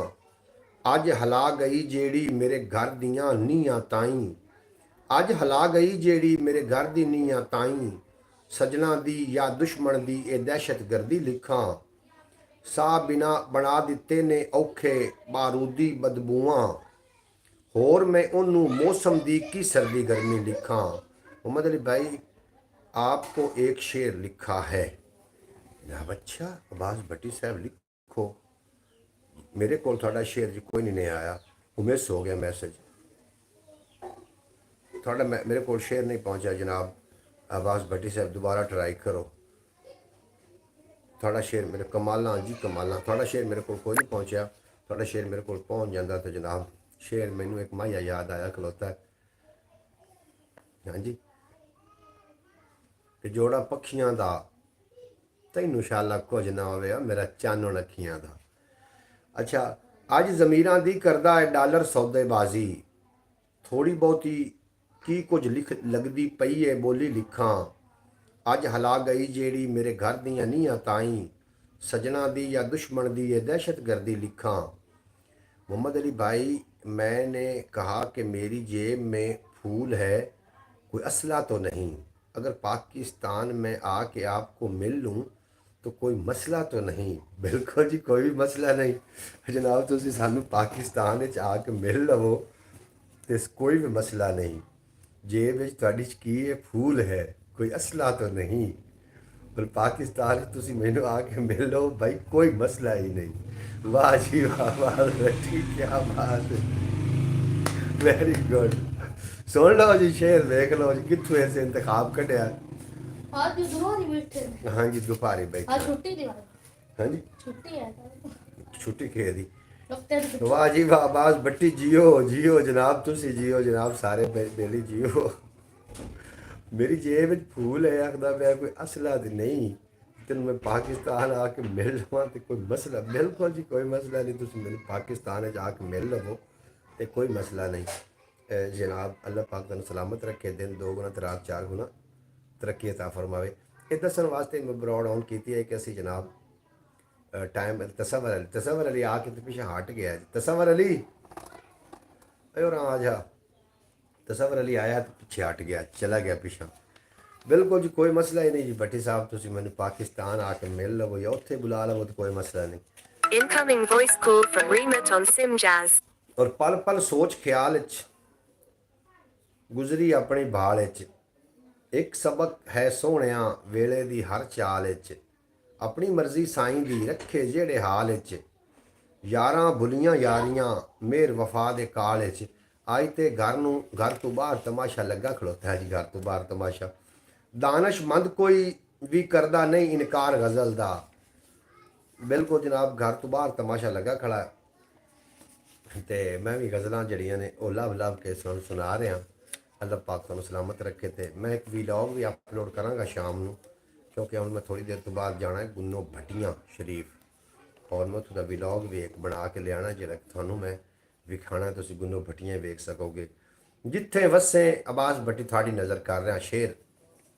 अज हला गई जेड़ी मेरे घर दियां नीयां ताईं, अज हला गई जेड़ी मेरे घर दी नीयां ताईं। सजना दी या दुश्मन दी ए दहशत गर्दी लिखां, साह बिना बना दिते ने औखे बारूदी बदबूआं। होर मैं ओनू मौसम दी की सर्दी गर्मी लिखां। मोहम्मद अली भाई आपको एक शेर लिखा है। जनाब अच्छा अब्बास भट्टी साहब लिखो, मेरे को थोड़ा शेर जी कोई नहीं आया, वो मिस हो गया मैसेज थोड़ा, मेरे को शेर नहीं पहुंचा जनाब अब्बास भट्टी साहब, दोबारा ट्राई करो। थोड़ा शेर मेरे कमाला जी कमाला, थोड़ा शेर मेरे को कोई नहीं पहुंचा, थोड़ा शेर मेरे को पहुंच जाता तो जनाब शेर मैनू एक माया याद आया खलोता है। हाँ जी, कि जोड़ा पक्षियां दा तैनू शाला कुछ ना होवे मेरा चानण अखियां दा। अच्छा, अज जमीरां दी करदा है डॉलर सौदेबाजी, थोड़ी बहुती की कुछ लिख लगदी पई है बोली लिखां। अज हला गई जेड़ी मेरे घर दियां नीयां ताईं, सजना दी या दुश्मन दी ये दहशत गर्दी लिखां। मोहम्मद अली भाई मैंने कहा कि मेरी जेब में फूल है, कोई असला तो नहीं, अगर पाकिस्तान में आके आपको मिल लूँ तो कोई मसला तो नहीं। बिल्कुल जी कोई भी मसला नहीं जनाब, तुसी सानू पाकिस्तान विच आके मिल लवो तो कोई भी मसला नहीं। जेब विच तुहाडी की है फूल है, कोई असला तो नहीं, पर पाकिस्तान तुसी मैनू आके मिल लो भाई कोई मसला ही नहीं। वाह जी वाह वाह ठीक, क्या बात है, वेरी गुड। सुन लो जी शेर देख लो जी कितों ऐसे इंतखाब कटिया। आज दोपहर बैठे हाँ जी दोपहर बैठे, आज छुट्टी दी हाँ जी छुट्टी है छुट्टी खे दी। डॉक्टर की वाह जी वाह अब्बास भट्टी जियो जियो जनाब, तुसी जियो जनाब, सारे बेली जियो। मेरी जेब विच फूल है आखदा मैं कोई असला तो नहीं, तेन मैं पाकिस्तान आके मिल लवां तो कोई मसला, बिल्कुल जी कोई मसला नहीं, तुसी मैनू पाकिस्तान आके मिल लवो तो कोई मसला नहीं। जनाब अल्लाह पाक तुहानू सलामत रखे, दिन 2 गुना तो रात 4 गुना तरक्की अता फरमावे। ये दसन वास्ते मैं ब्रॉड ऑन की है कि असी जनाब टाइम तसवर अली आके तो पीछे हट गया जी। तसवर अली और आ जा, तसवर अली आया तो पीछे हट गया, चला गया पीछा। बिल्कुल जी कोई मसला ही नहीं जी भट्टी साहब, तुसी मैनू पाकिस्तान आके मिल लवो या उत्थे बुला लवो तो कोई मसला नहीं। Incoming voice call from Remit on Simjaz. और पल पल सोच ख्याल च गुजरी अपनी भाल च, एक सबक है सोहणिया वेले दी हर चाल च, अपनी मर्जी साईं दी रखे जेड़े हाल च। यारां भुलियां यारियां मेर वफा दे काल च आज ते घर तो बाहर तमाशा लगा खड़ोता है जी। घर तो बाहर तमाशा दानशमंद कोई भी करदा नहीं इनकार गज़ल दा। बिल्कुल जनाब, घर तो बाहर तमाशा लगा खड़ा है ते मैं भी गज़लां जड़ियां ने ओह लभ लभ के सुना रहा। अल्लाह पाक तुहानूं सलामत रखे। ते मैं एक वीलॉग भी अपलोड करांगा शाम नूं, क्योंकि हुण मैं थोड़ी देर तो बाद जाना है गुन्नो भट्टियां शरीफ, और मैं उत्थों दा वीलॉग भी एक बना के लियाना जेह्ड़ा तुहानूं मैं विखाना, तुसीं गुन्नो भट्टियां वेख सकोगे। जिथे वसे अब्बास भट्टी थोड़ी नज़र कर रहा शेर।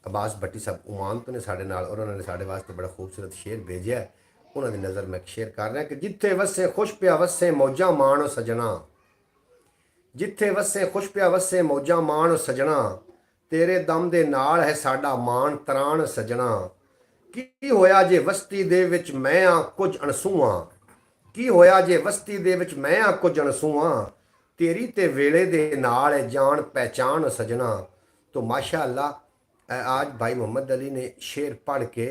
अब्बास भट्टी साहब ओमान तो ने साढ़े नाल, और उन्होंने साढ़े वास्ते बड़ा खूबसूरत शेर भेजा है, उन्होंने नज़र मैं शेयर कर रहा कि जिथे वसे खुश पिया वसे मौजा माण सजना, जिथे वसे खुश पिया वसे मौजा माण सजना, तेरे दम दे नाल है साडा मान तराण सजना। की होया जे वस्ती दे विच मैं आ कुछ अणसूआ, की होया जे वस्ती दे विच मैं आ कुछ अणसूआ, तेरी ते वेले दे नाल है जान पहचान सजना। तो माशाअल्लाह आज भाई मोहम्मद अली ने शेर पढ़ के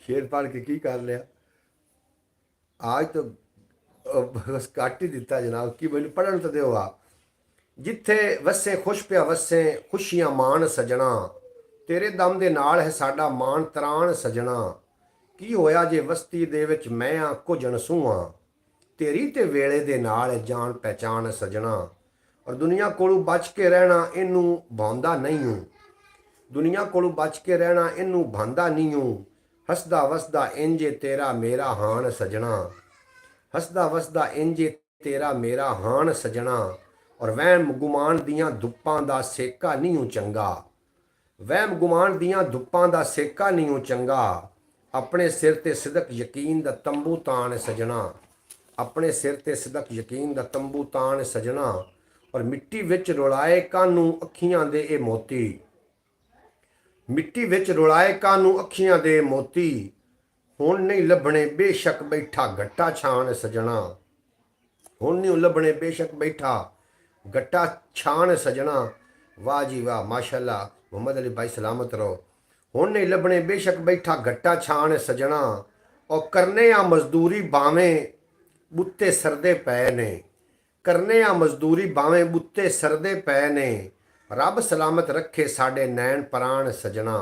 की कर लिया, आज तो बस काट ही दिता जनाब कि मैंने पढ़न तो दो। जिथे वसे खुश पिया वसे खुशियां मान सजना, तेरे दम दे नाल है साडा मान तराण सजना। की होया जे वस्ती दे विच मैं आ कुछ अणसूआ, तेरी ते वेले दे नाल है जान पहचान सजना। और दुनिया कोलों बच के रहना इनू भांदा नहीं हूँ, दुनिया कोलों बच के रहना इनू भांदा नहीं हूँ। हसदा वसदा इंजे तेरा मेरा हान सजना, हसदा वसदा इंजे तेरा मेरा हान सजना। और वहम गुमान दियां धुप्पां दा सेका नहीं हूँ चंगा, वहम गुमान दियां धुप्पां दा सेका नहीं हूँ चंगा। अपने सिर ते सिदक यकीन दा तंबू तान सजना, अपने सिर ते सिदक यकीन दा तंबू तान सजना। और मिट्टी विच रुलाए कानू अखियां दे ए मोती, मिट्टी विच रुलाए कानू अखियां दे मोती। हुण नहीं लभणे बेशक बैठा गट्टा छान सजना, हुण नहीं लभणे बेशक बैठा गट्टा छान सजना। वाह जी वाह, माशाअल्लाह मोहम्मद अली भाई सलामत रहो। हुण नहीं लभणे बेशक बैठा गट्टा छान सजना, और करने आ मजदूरी बावें बुत्ते सरदे पै ने, करने आ मजदूरी बावें बुत्ते सरदे पै ने। रब सलामत रखे साडे नैन प्राण सजना,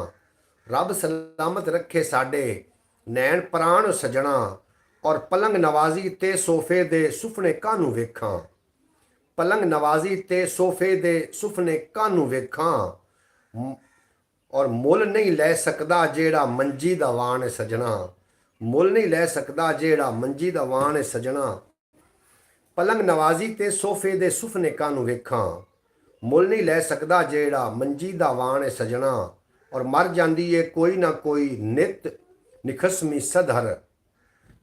रब सलामत रखे साडे नैन प्राण सजना। और पलंग नवाजी ते सोफे दे सुफने कानू वेखां, पलंग नवाजी ते सोफे दे सुफने कानू वेखां। और मुल नहीं लै सकदा जेड़ा मंजी दा वाण सजना, मुल नहीं लै सकदा जेड़ा मंजी दा वाण सजना। पलंग नवाजी ते सोफे दे सुफने कानू वेखां, मुल नहीं लै सकदा जेड़ा मंजी दा वाण सजना। और मर जांदी है कोई ना कोई नित निखसमी सधर,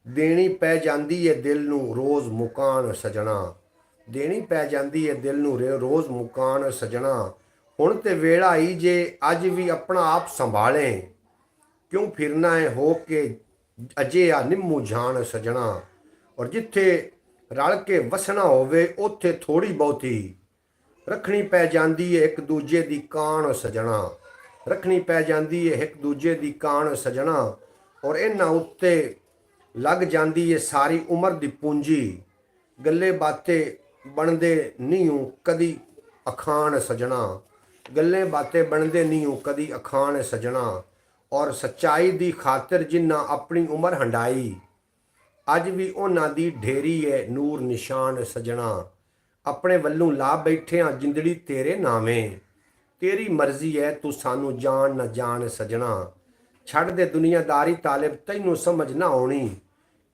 देनी पै जांदी है दिल नू रोज़ मुकान सजना, देनी पै जांदी है दिल नू रोज़ मुकान सजना। हुण ते वेला ही जे अज भी अपना आप संभालें, क्यों फिरना है हो के अजे आ निम्मू जान सजना। और जिथे रल के वसना होवे उत्थे थोड़ी बहुती रखनी पै जांदी है एक दूजे दी कान सजना, रखनी पै जांदी है एक दूजे दी कान सजना। और इन्हां उत्ते लग जांदी है सारी उम्र दी पूंजी, गल्ले बातें बनदे नहीं हूँ कदी अखान सजना, गल्ले बातें बनदे नहीं हूँ कदी अखान सजना। और सच्चाई दी खातिर जिन्ना अपनी उम्र हंडाई, अज भी उन्हां दी ढेरी है नूर निशान सजना। अपने वल्लों ला बैठे हाँ जिंदड़ी तेरे नावें, तेरी मर्जी है तू सानू जान न जान सजना। छड़ दे दुनियादारी तालिब तैनू समझ ना आउणी,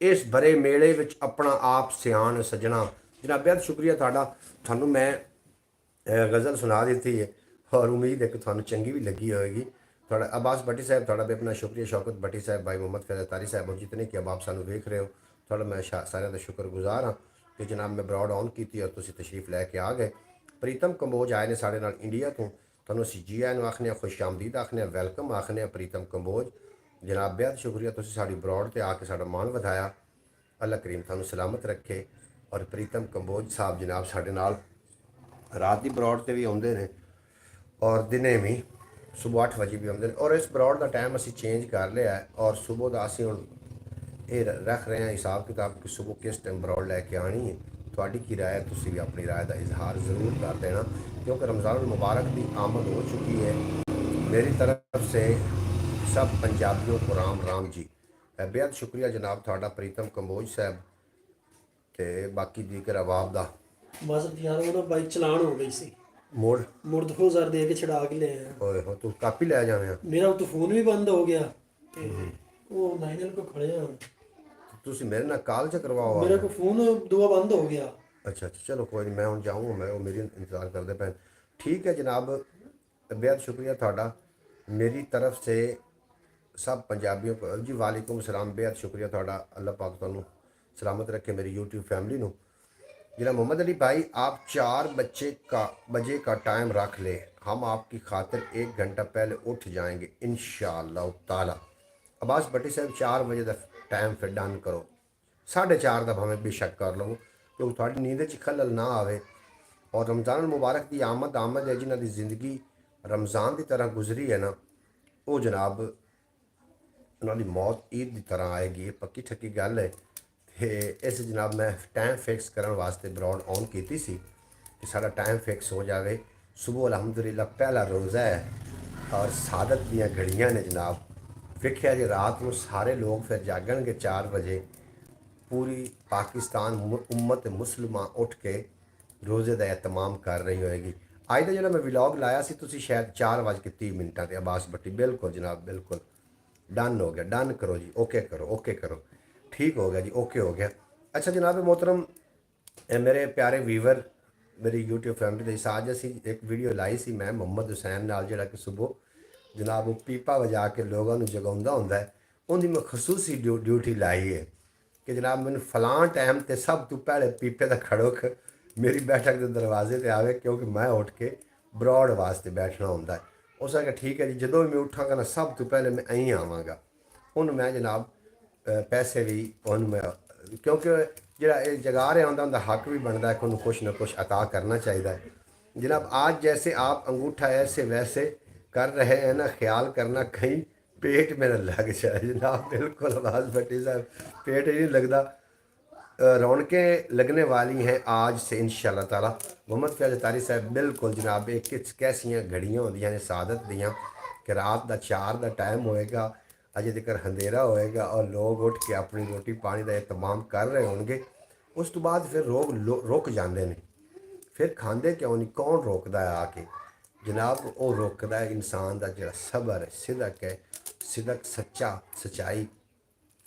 इस भरे मेले विच अपना आप सियान सजना। जनाब बेहद शुक्रिया तुहाडा, थानू मैं गज़ल सुना दी है और उम्मीद है कि थानू चंगी भी लगी होएगी। थोड़ा अब्बास भट्टी साहब थोड़ा भी अपना शुक्रिया, शौकत भट्टी साहब, भाई मोहम्मद फैज़ तारी साहब और जितने कि अब आप सानू वेख रहे हो, थोड़ा मैं सारे का शुक्रगुजार हाँ कि जनाब मैं ब्रॉड ऑन की और तुसीं तशरीफ लैके आ गए। प्रीतम कंबोज आए ने साढ़े नाल इंडिया तो, तुहानू असीं जी आए आखने खुश आमदीद आखने वैलकम आखने प्रीतम कंबोज। जनाब बेहद शुक्रिया, तुसीं साडी ब्रॉड ते आके साडा मान वधाया। अल्लाह करीम थानू सलामत रखे। और प्रीतम कंबोज साहब जनाब साढ़े नाल रात की ब्रॉड से भी आते हैं और दिने भी सुबह 8 बजे भी आते हैं। और इस ब्रॉड का टाइम असी चेंज कर लिया है और सुबह का असी हुण ਇਹ ਰੱਖ ਰਹੇ ਹਾਂ ਹਿਸਾਬ ਕਿਤਾਬ ਕਿ ਸੁਬਹ ਕਿਸ ਟਾਈਮ ਬਰੌਡ ਲੈ ਕੇ ਆਣੀ ਹੈ। ਤੁਹਾਡੀ ਕੀ ਰਾਏ ਹੈ, ਤੁਸੀਂ ਵੀ ਆਪਣੀ ਰਾਏ ਦਾ ਇਜ਼ਹਾਰ ਜ਼रूर कर देना, क्योंकि रमज़ान मुबारक की आमद हो चुकी है। मेरी तरफ से सब पंजाबियों को राम राम जी। बेहद शुक्रिया जनाब थोड़ा प्रीतम कंबोज साहब ते बाकी दीगर अहबाब ਦਾ। ਬਸ ਯਾਰ ਉਹ ਨਾ ਬਾਈਕ ਚਲਾਨ ਹੋ ਗਈ ਸੀ, मोड़ ਮੁੜ 2000 ਦੇ ਕੇ ਛਡਾ ਕੇ ਲੈ ਆਇਆ। ओए हो तू कापी ले जावे ਮੇਰਾ ਉਹ ਫੋਨ ਵੀ ਬੰਦ ਹੋ ਗਿਆ ਤੇ ਉਹ 9L ਕੋ ਖੜਿਆ, ਤੁਸੀਂ ਮੇਰੇ ਨਾਲ ਕਾਲ ਚ ਕਰਵਾਓ। ਮੇਰਾ ਕੋ ਫੋਨ ਦੁਆ ਬੰਦ ਹੋ ਗਿਆ। अच्छा अच्छा चलो कोई नहीं, मैं हूँ जाऊँगा, मैं वो मेरी इंतज़ार करते पैन। ठीक है जनाब, बेहद शुक्रिया थोड़ा मेरी तरफ से सब पंजाबियों को जी। वालेकुम सलाम, बेहद शुक्रिया थोड़ा, अल्लाह पाक तुहानू सलामत रखे मेरी यूट्यूब फैमिली नू। जनाब मोहम्मद अली भाई, आप 4 बजे का टाइम रख ले, हम आपकी खातिर 1 घंटा पहले उठ जाएंगे इंशाअल्लाह ताला। अब्बास भट्टी साहब 4 बजे का टाइम फिर डन करो, 4:30 का भावें बेशक कर लो, क्योंकि थोड़ी नींद च खलल ना आवे। और रमज़ान मुबारक की आमद है, जिन्हों की जिंदगी रमज़ान की तरह गुजरी है ना, वो जनाब उन्होंने मौत ईद की तरह आएगी, ये पक्की ठक्की गल है। तो इस जनाब मैं टाइम फिक्स करने वास्ते ब्रॉड ऑन की सी कि सारा टाइम फिक्स हो जाए। सुबह अलहमदुलिल्लाह पहला रोज़ा है और सादत दियाँ घड़ियाँ ने जनाब। वेख्या जी रात को सारे लोग फिर जागणगे 4 बजे, पूरी पाकिस्तान उम्मत मुसलमान उठ के रोज़े का एहतमाम कर रही होएगी। अज का जो मैं व्लॉग लाया सी, तुसी शायद 4:30 ते अब्बास भट्टी बिल्कुल जनाब बिल्कुल डन हो गया, डन करो जी, ओके करो, ओके करो, ठीक हो गया जी, ओके हो गया। अच्छा जनाब मोहतरम, मेरे प्यारे वीवर मेरी यूट्यूब फैमिली के आज असी एक वीडियो लाई सी मैं मोहम्मद हुसैन नाल, जिहड़ा कि सुबह जनाब वो पीपा वजा के लोगों को जगाउंदा हुंदा है, उनकी मैं खसूसी ड्यूटी लाई है कि जनाब मैंने फलां टाइम ते सब तो पहले पीपे का खड़ोक मेरी बैठक के दरवाजे ते आवे, क्योंकि मैं उठ के ब्रॉड वास्ते बैठना होंदा है। उस आखेआ ठीक है जी, जो भी मैं उठांगा ना सब तो पहले मैं अहीं आवांगा। उन मैं जनाब पैसे भी उन मैं, क्योंकि जिहड़ा जगा रहा होंदा उनका हक भी बनता है कि उन्होंने कुछ ना कुछ अता करना चाहिए। जनाब आज जैसे आप अंगूठा ऐसे वैसे कर रहे हैं ना, ख्याल करना कहीं पेट मेरा लग जाए जनाब। बिल्कुल अब्बास भट्टी साहब, पेट ही नहीं लगता। रौनकें लगने वाली हैं आज से इंशाअल्लाह ताला। मोहम्मद फैज़ तारी साहब बिल्कुल जनाब, एक कैसियाँ घड़ियाँ होंदियां ने सादत दियाँ कि रात का 4 का टाइम होएगा, अजे तक अंधेरा होएगा और लोग उठ के अपनी रोटी पानी का एहतमाम कर रहे होंगे। उस तो बाद फिर रुक जाते हैं, फिर खाते क्यों नहीं, कौन रोकता है आके जनाब? वो रोकता है इंसान का जो सबर है, सिदक है, सिदक सच्चाई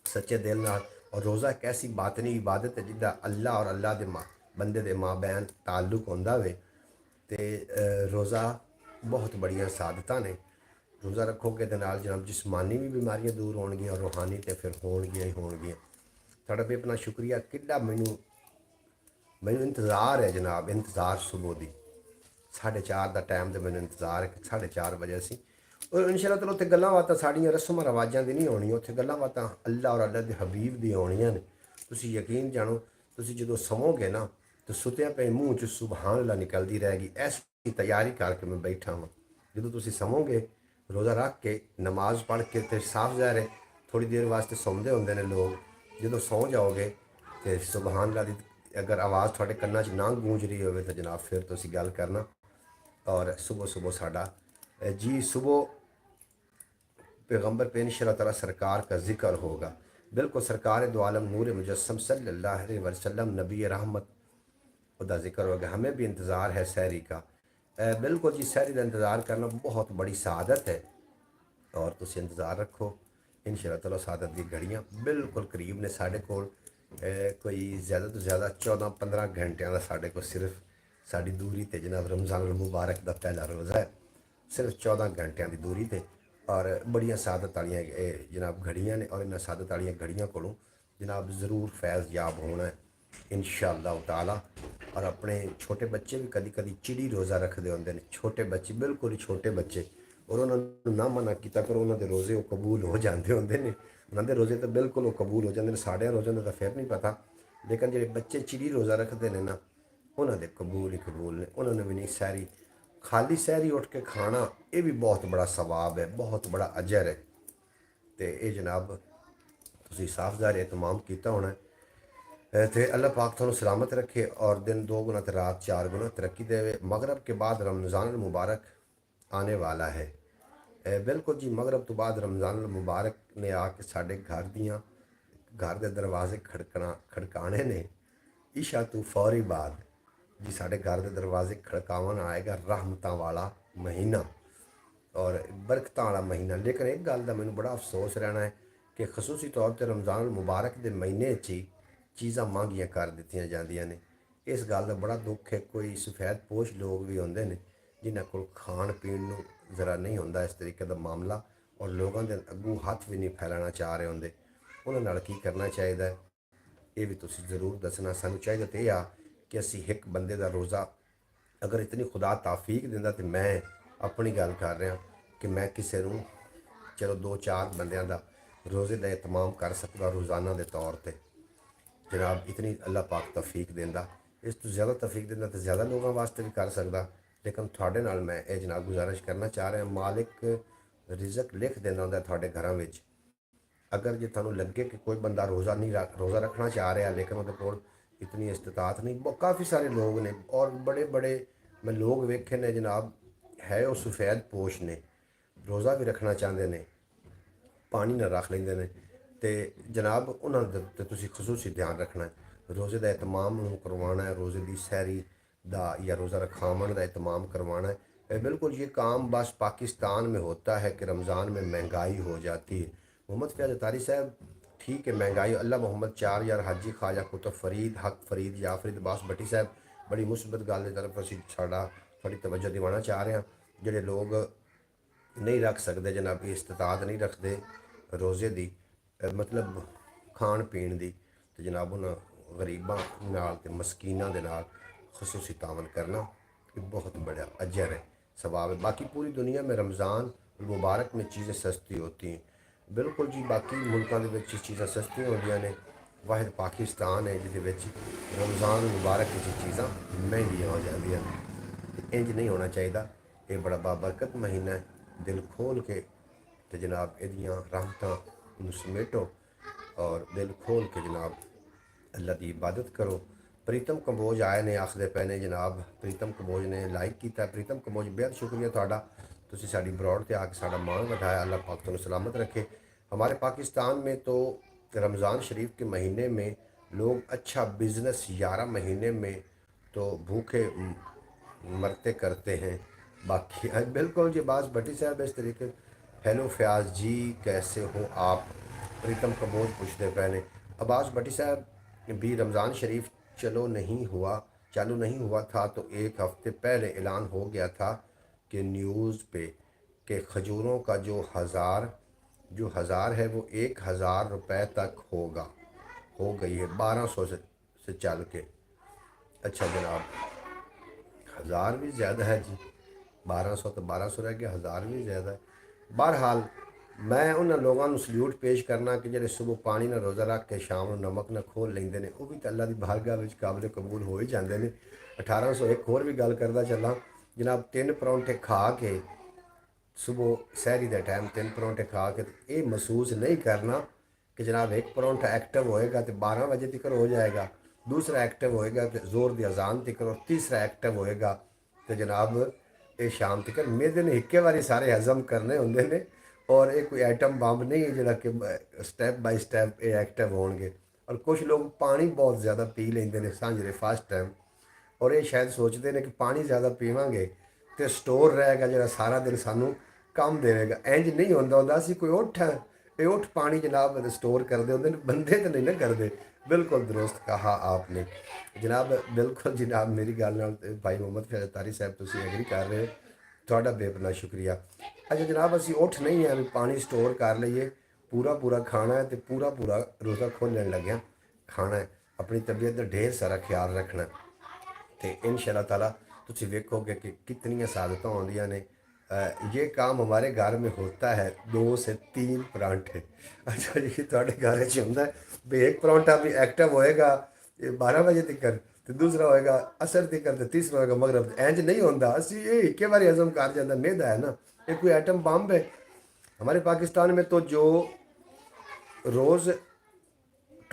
सच्चे दिल नाल। और रोज़ा एक ऐसी बातनी इबादत है जिदा अल्लाह और अल्लाह के बंदे के माँ बहन ताल्लुक होंदा वे। तो रोज़ा बहुत बड़िया सादत ने। रोज़ा रखोगे तो नाल जनाब जिसमानी भी बीमारियां दूर होणगियां और रूहानी तो फिर होणगियां ही होणगियां। थोड़ा भी अपना शुक्रिया, किड्डा मैनू इंतज़ार है जनाब, इंतज़ार सुबह की 4:30 का टाइम तो मैंने इंतज़ार है कि 4:30 बजे असी और इंशाअल्लाह ताला उत्थे गल्लां बातां साड़ियां रस्मां रवाजां दी नहीं होणियां, उत्थे गल्लां बातां अल्लाह और अल्लाह दे हबीब दी होणियां ने। तुसी यकीन जानो, तुसी जदों समोगे ना तो सुत्या पे मूँह च सुबहान अल्लाह निकलदी रहेगी। ऐसी तैयारी करके मैं बैठा हाँ। जदों तुसी समोगे रोज़ा रख के नमाज पढ़ के तो साफ ज़ाहिर है थोड़ी देर वास्ते सौंदे होंदे ने लोग, जदों सौ जाओगे तो सुबहान अल्लाह दी अगर आवाज़ थोड़े कन्नां च ना गूंज रही हो तो जनाब फिर तुसी गल करना। और सुबह सुबह साडा जी सुबह पैगम्बर पे इंशाअल्लाह ताला सरकार का ज़िक्र होगा। बिल्कुल सरकार दो आलम नूर मुजस्सम सल्लल्लाहु अलैहि वसल्लम नबी रहमत का ज़िक्र होगा। हमें भी इंतज़ार है सहरी का। बिल्कुल जी, सहरी का इंतज़ार करना बहुत बड़ी सादत है और तुसी इंतज़ार रखो इंशाअल्लाह ताला। सादत की घड़ियाँ बिल्कुल करीब ने साढ़े कोल, कोई ज़्यादा तो ज़्यादा 14-15 घंटिया का साढ़े को सिर्फ साड़ी दूरी ते जनाब रमज़ान मुबारक का पहला रोज़ा है, सिर्फ 14 घंटिया की दूरी ते। और बड़िया सादत वाली जनाब घड़ियाँ ने और इन्होंने सादत वाली घड़ियाँ को जनाब ज़रूर फैज़ याब होना है इंशाअल्लाह ताला। और अपने छोटे बच्चे भी कभी कभी चिड़ी रोज़ा रखते होंगे ने, छोटे बच्चे बिल्कुल ही छोटे बच्चे, और उन्होंने ना मना किया पर उन्होंने रोज़े वो कबूल हो जाते होंगे ने। उन्होंने रोज़े तो बिल्कुल वो कबूल हो जाते हैं, साढ़े रोज़ों का फिर नहीं पता, लेकिन जो बच्चे चिड़ी रोज़ा रखते हैं ना उन्होंने कबूल ही कबूल ने। उन्होंने भी नहीं सहरी, खाली सहरी उठ के खाना ये भी बहुत बड़ा सवाब है, बहुत बड़ा अजर है। तो ये जनाब ਤੁਸੀਂ ਸਾਫ਼ ਜ਼ਾਹਿਰ ਇਤਮਾਮ ਕੀਤਾ ਹੋਣਾ ਹੈ। ਤੇ अल्लाह पाक ਤੁਹਾਨੂੰ सलामत रखे और दिन 2 गुना तो रात 4 गुना तरक्की देवे। मगरब के बाद रमज़ान मुबारक आने वाला है। बिल्कुल जी, मगरब तो बाद रमज़ान मुबारक ने आके साढ़े घर के दरवाजे खड़काने ने। ईशा तो फौरी बाद जी साढ़े घर के दरवाजे खड़कावन आएगा रहमतां वाला महीना और बरकतां वाला महीना। लेकिन एक गल का मैनूं बड़ा अफसोस रहना है कि खसूसी तौर पर रमज़ान मुबारक के महीने च ही चीज़ां महंगियां कर दित्तियां जांदियां ने। इस गल का बड़ा दुख है। कोई सफेद पोश लोग भी होंदे ने जिन्हां कोल खाण पीण नूं ज़रा नहीं होंदा इस तरीके का मामला और लोगों के अगू हथ भी नहीं फैलाना चाह रहे होंदे। उन्हां नाल की करना चाहिए ये भी तुसीं ज़रूर दसना। सानूं चाहिए तो यह आ कि असीं एक बंदे का रोज़ा अगर इतनी खुदा तौफीक दिंदा तो मैं अपनी गल कर रहा कि मैं किसी नूं चलो 2-4 बंदियां दा रोज़े का एहतमाम कर सकदा रोज़ाना के तौर पर। जनाब इतनी अल्लाह पाक तौफीक देंदा, इस तो ज़्यादा तौफीक देंदा तो ज़्यादा लोगों वास्ते भी कर सकदा। लेकिन थोड़े नाल मैं ये जनाब गुजारिश करना चाह रहा। मालिक रिजक लिख देना होंदा थोड़े घरों में। अगर जे तुहानूं लगे कि कोई बंदा रोज़ा रखना चाह रहा लेकिन उहदे कोल इतनी इस्तात नहीं, काफ़ी सारे लोग ने और बड़े बड़े मैं लोग वेखे ने जनाब है वो सफेद पोश ने, रोज़ा भी रखना चाहते ने, पानी ना रख लेंदे ने। तो जनाब उन्होंने तो तुसीं खसूसी ध्यान रखना है। रोज़े का एहतमाम करवाना है, रोज़े की सैरी का या रोज़ा रखावन का एहतमाम करवाना है। बिल्कुल ये काम बस पाकिस्तान में होता है कि रमज़ान में महंगाई हो जाती है। मोहम्मद फैज़ अतारी साहब ठीक है महंगाई अल्लाह मोहम्मद 4 यार हाजी ख्वाजा कुतुब फरीद हक फरीद जाफरीद अब्बास भट्टी साहब बड़ी मुस्बत गल की तरफ असीं साडा थोड़ी तवज्जो दिवाना चाह रहे हैं। जिहड़े लोग नहीं रख सकते जनाब इस्तात नहीं रखते रोज़े की मतलब खाण पीण की, तो जनाब उन्हां गरीबां नाल ते मस्कीनां दे नाल खसूसी तावन करना ये बहुत बड़ा अजर है, सवाब है। बाकी पूरी दुनिया में रमज़ान मुबारक में चीज़ें सस्ती होती हैं। बिल्कुल जी, बाकी मुल्कों के विच चीज़ां सस्तियां होंदियां ने, वाहिद पाकिस्तान है जिहदे विच रमज़ान मुबारक की चीज़ां महंगियां हो जांदियां। इंज नहीं होना चाहिए। ये बड़ा बाबरकत महीना है। दिल खोल के तो जनाब इहदियां रहमतां नूं समेटो और दिल खोल के जनाब अल्लाह की इबादत करो। प्रीतम कंबोज आए ने आखदे पे ने जनाब प्रीतम कंबोज ने लाइक किया। प्रीतम कंबोज बेहद शुक्रिया तुहाडा, तुसीं साडी ब्रॉड ते आके साडा मान बढ़ाया। अल्लाह पाक तुहानूं सलामत रखे। हमारे पाकिस्तान में तो रमज़ान शरीफ के महीने में लोग अच्छा बिज़नेस 11 महीने में तो भूखे मरते करते हैं। बाकी बिल्कुल जी बास भट्टी साहब इस तरीके। हेलो फयाज जी कैसे हो आप, प्रीतम कबोज पूछते पहले। अब्बास भट्टी साहब भी रमज़ान शरीफ चालू नहीं हुआ था तो एक हफ्ते पहले ऐलान हो गया था कि न्यूज़ पे कि खजूरों का जो हज़ार है वो 1000 रुपये तक हो गई है 1200 से चल के। अच्छा जनाब 1000 भी ज़्यादा है जी, 1200 तो 1200 रह गया, 1000 भी ज़्यादा है। बहरहाल मैं उन्होंने लोगों को सल्यूट पेश करना कि जो सुबह पानी ना रोज़ा रख के शाम को नमक ना खोल लेंदे ने, वो भी तो अल्लाह की बारगाह में काबिल कबूल हो ही जाते हैं। 1800 एक होर भी गल करदा चला जनाब 3 परौंठे खा के सुबह सहरी के टाइम 3 परौंठे खा के ये महसूस नहीं करना कि जनाब एक परौंठा एक्टिव होएगा तो 12 बजे तक हो जाएगा, दूसरा एक्टिव होएगा तो जोर की अजान तक और तीसरा एक्टिव होएगा तो जनाब ये शाम तक। मेरे ने इक्के बारी सारे हजम करने होंगे ने और ये कोई आइटम बंब नहीं है जोड़ा कि स्टैप बाय स्टैप ये एक्टिव होंगे। और कुछ लोग पानी बहुत ज़्यादा पी लेंगे ने सांझरे फर्स्ट टाइम और ये शायद सोचते हैं कि पानी ज़्यादा पीवांगे तो स्टोर रहेगा जो सारा दिन सानू कम देगा। इंज नहीं होंदा होंदा असीं कोई उठ है ये उठ पानी जनाब स्टोर करते होंगे बंदे तो नहीं ना करते। बिल्कुल दुरुस्त कहा आपने जनाब, बिल्कुल जनाब मेरी गल नाल भाई मोहम्मद फैज़ अतारी साहब तुसीं एग्री कर रहे हो, थोड़ा बेपना शुक्रिया। अच्छा जनाब असीं उठ नहीं है भी पानी स्टोर कर लीए, पूरा खाना है तो पूरा रोज़ा खोलने लग्या खाना है, अपनी तबीयत का ढेर सारा ख्याल रखना तो इंशाअल्लाह ताला तुसीं वेखोगे कि कितनी सादतां आउंदियां ने। ये काम हमारे घर में होता है 2 से 3 परांठे। अच्छा जी थोड़े घर होंदा है भी एक परांठा भी एक्टिव होएगा 12 बजे तक तो दूसरा होएगा असर तक तो तीसरा होएगा मगरब। इंज नहीं होंदा असी ये इक्के बारी हजम कर जाता मैदा है ना, ये कोई आइटम बम्ब है। हमारे पाकिस्तान में तो जो रोज़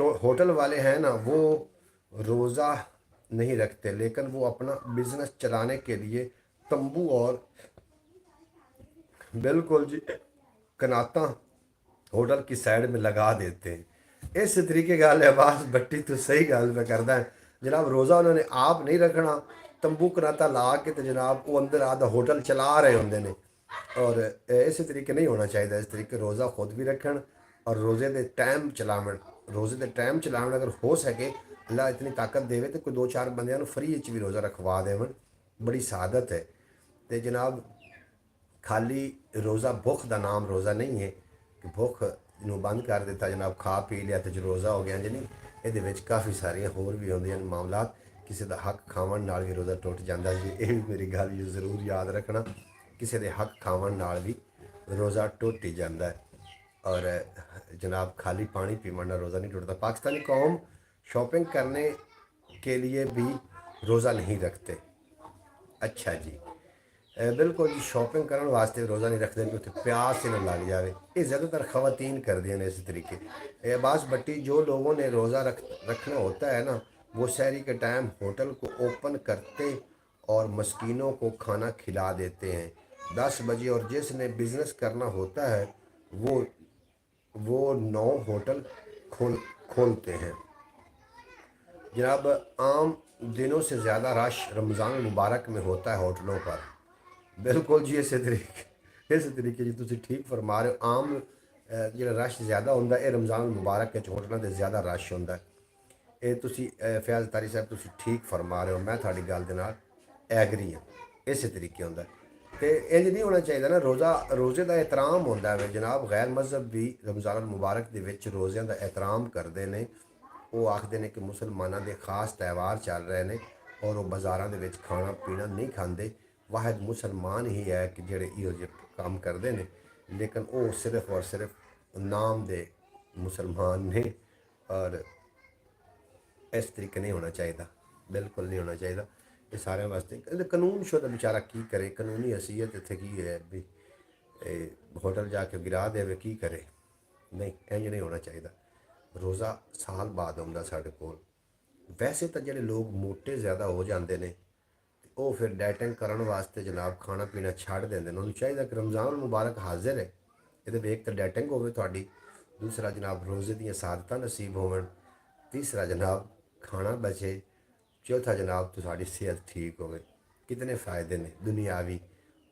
होटल वाले हैं ना, वो रोज़ा नहीं रखते, लेकिन वो अपना बिजनेस चलाने के लिए तंबू और बिल्कुल जी कनाता होटल की साइड में लगा देते हैं। इस तरीके गल अब्बास भट्टी तो सही गल पे करता है जनाब। रोज़ा उन्होंने आप नहीं रखना, तंबू कनाता ला के तो जनाब वो अंदर आधा होटल चला रहे होंगे ने। और इस तरीके नहीं होना चाहिए। इस तरीके रोज़ा खुद भी रखन और रोज़े के टाइम चलावन। रोज़े के टाइम चलावन अगर हो सके, अल्लाह इतनी ताकत देवे तो कोई 2-4 बंदियां फ्री भी रोज़ा रखवा देवन, बड़ी सादत है। तो जनाब खाली रोज़ा भुख का नाम रोज़ा नहीं है कि भुख ਨੂੰ ਬੰਦ ਕਰ ਦਿੱਤਾ ਜਨਾਬ, ਖਾ ਪੀ ਲਿਆ ਤੇ ਰੋਜ਼ਾ ਹੋ ਗਿਆ ਜੀ, ਨਹੀਂ। ਇਹਦੇ ਵਿੱਚ ਕਾਫੀ ਸਾਰੀਆਂ ਹੋਰ ਵੀ ਹੁੰਦੀਆਂ ਨੇ ਮਾਮਲਾਤ। ਕਿਸੇ ਦਾ ਹੱਕ ਖਾਵਣ ਨਾਲ ਵੀ ਰੋਜ਼ਾ ਟੁੱਟ ਜਾਂਦਾ ਜੀ, ਇਹ ਵੀ ਮੇਰੀ ਗੱਲ ਜ਼ਰੂਰ ਯਾਦ ਰੱਖਣਾ। ਕਿਸੇ ਦੇ ਹੱਕ ਖਾਵਣ ਨਾਲ ਵੀ रोज़ा टूट ही जाता है। और जनाब खाली पानी पीवन ना रोज़ा नहीं टूटता। पाकिस्तानी कौम शॉपिंग करने के लिए भी रोज़ा नहीं रखते। अच्छा जी, बिल्कुल जी, शॉपिंग करने वास्ते रोज़ा नहीं रखते कि उत्थे प्यास से ना लग जाए। ये ज़्यादातर ख़वातीन कर दी इस तरीके। अब्बास भट्टी, जो लोगों ने रोज़ा रखना होता है ना, वो शहरी के टाइम होटल को ओपन करते और मस्कीनों को खाना खिला देते हैं 10 बजे। और जिसने बिज़नेस करना होता है वो 9 होटल खोलते हैं। जनाब आम दिनों से ज़्यादा रश रमज़ान मुबारक में होता है होटलों पर। बिल्कुल जी, इस तरीके जी तुसी ठीक फरमा रहे हो। आम जो रश ज़्यादा होंदा है रमज़ान मुबारक के होटलों से ज़्यादा रश होंदा है। ये तुसी फैज़ तारी साहब तुसी ठीक फरमा रहे हो, मैं थोड़ी गल दे नाल एग्री हाँ। इस तरीके होंदा तो इंज नहीं होना चाहिए ना। रोज़े का एहतराम होंदा है जनाब। गैर मजहब भी रमज़ान मुबारक दे विच रोज़िਆਂ का एहतराम करते हैं। वो आखते हैं कि मुसलमानों के खास त्यौहार चल रहे हैं और वो बाज़ारों के खाना पीना नहीं खाते। वाहिद मुसलमान ही है कि जेड़े इहो जे काम करते हैं, लेकिन वो सिर्फ और सिर्फ नाम दे मुसलमान ने। और इस तरीके नहीं होना चाहिए, बिल्कुल नहीं होना चाहिए। ये सारे वास्ते कानून शुद्ध बेचारा की करे, कानूनी हैसीयत इतने की है भी होटल जाके गिरा दे की करे। नहीं, इंज नहीं होना चाहिए। रोज़ा साल बाद आउंदा साडे कोल। वैसे तो जेडे लोग मोटे ज़्यादा हो जाते हैं वो फिर डाइटिंग करने वास्ते जनाब खाना पीना छड़ देंगे। उन्होंने चाहिए कि रमज़ान मुबारक हाजिर है, ये एक तो डाइटिंग होवे तुहाडी, दूसरा जनाब रोज़े दी सादतां नसीब होवन, तीसरा जनाब खाना बचे, चौथा जनाब तुहाडी सेहत ठीक होवे। कितने फ़ायदे ने दुनियावी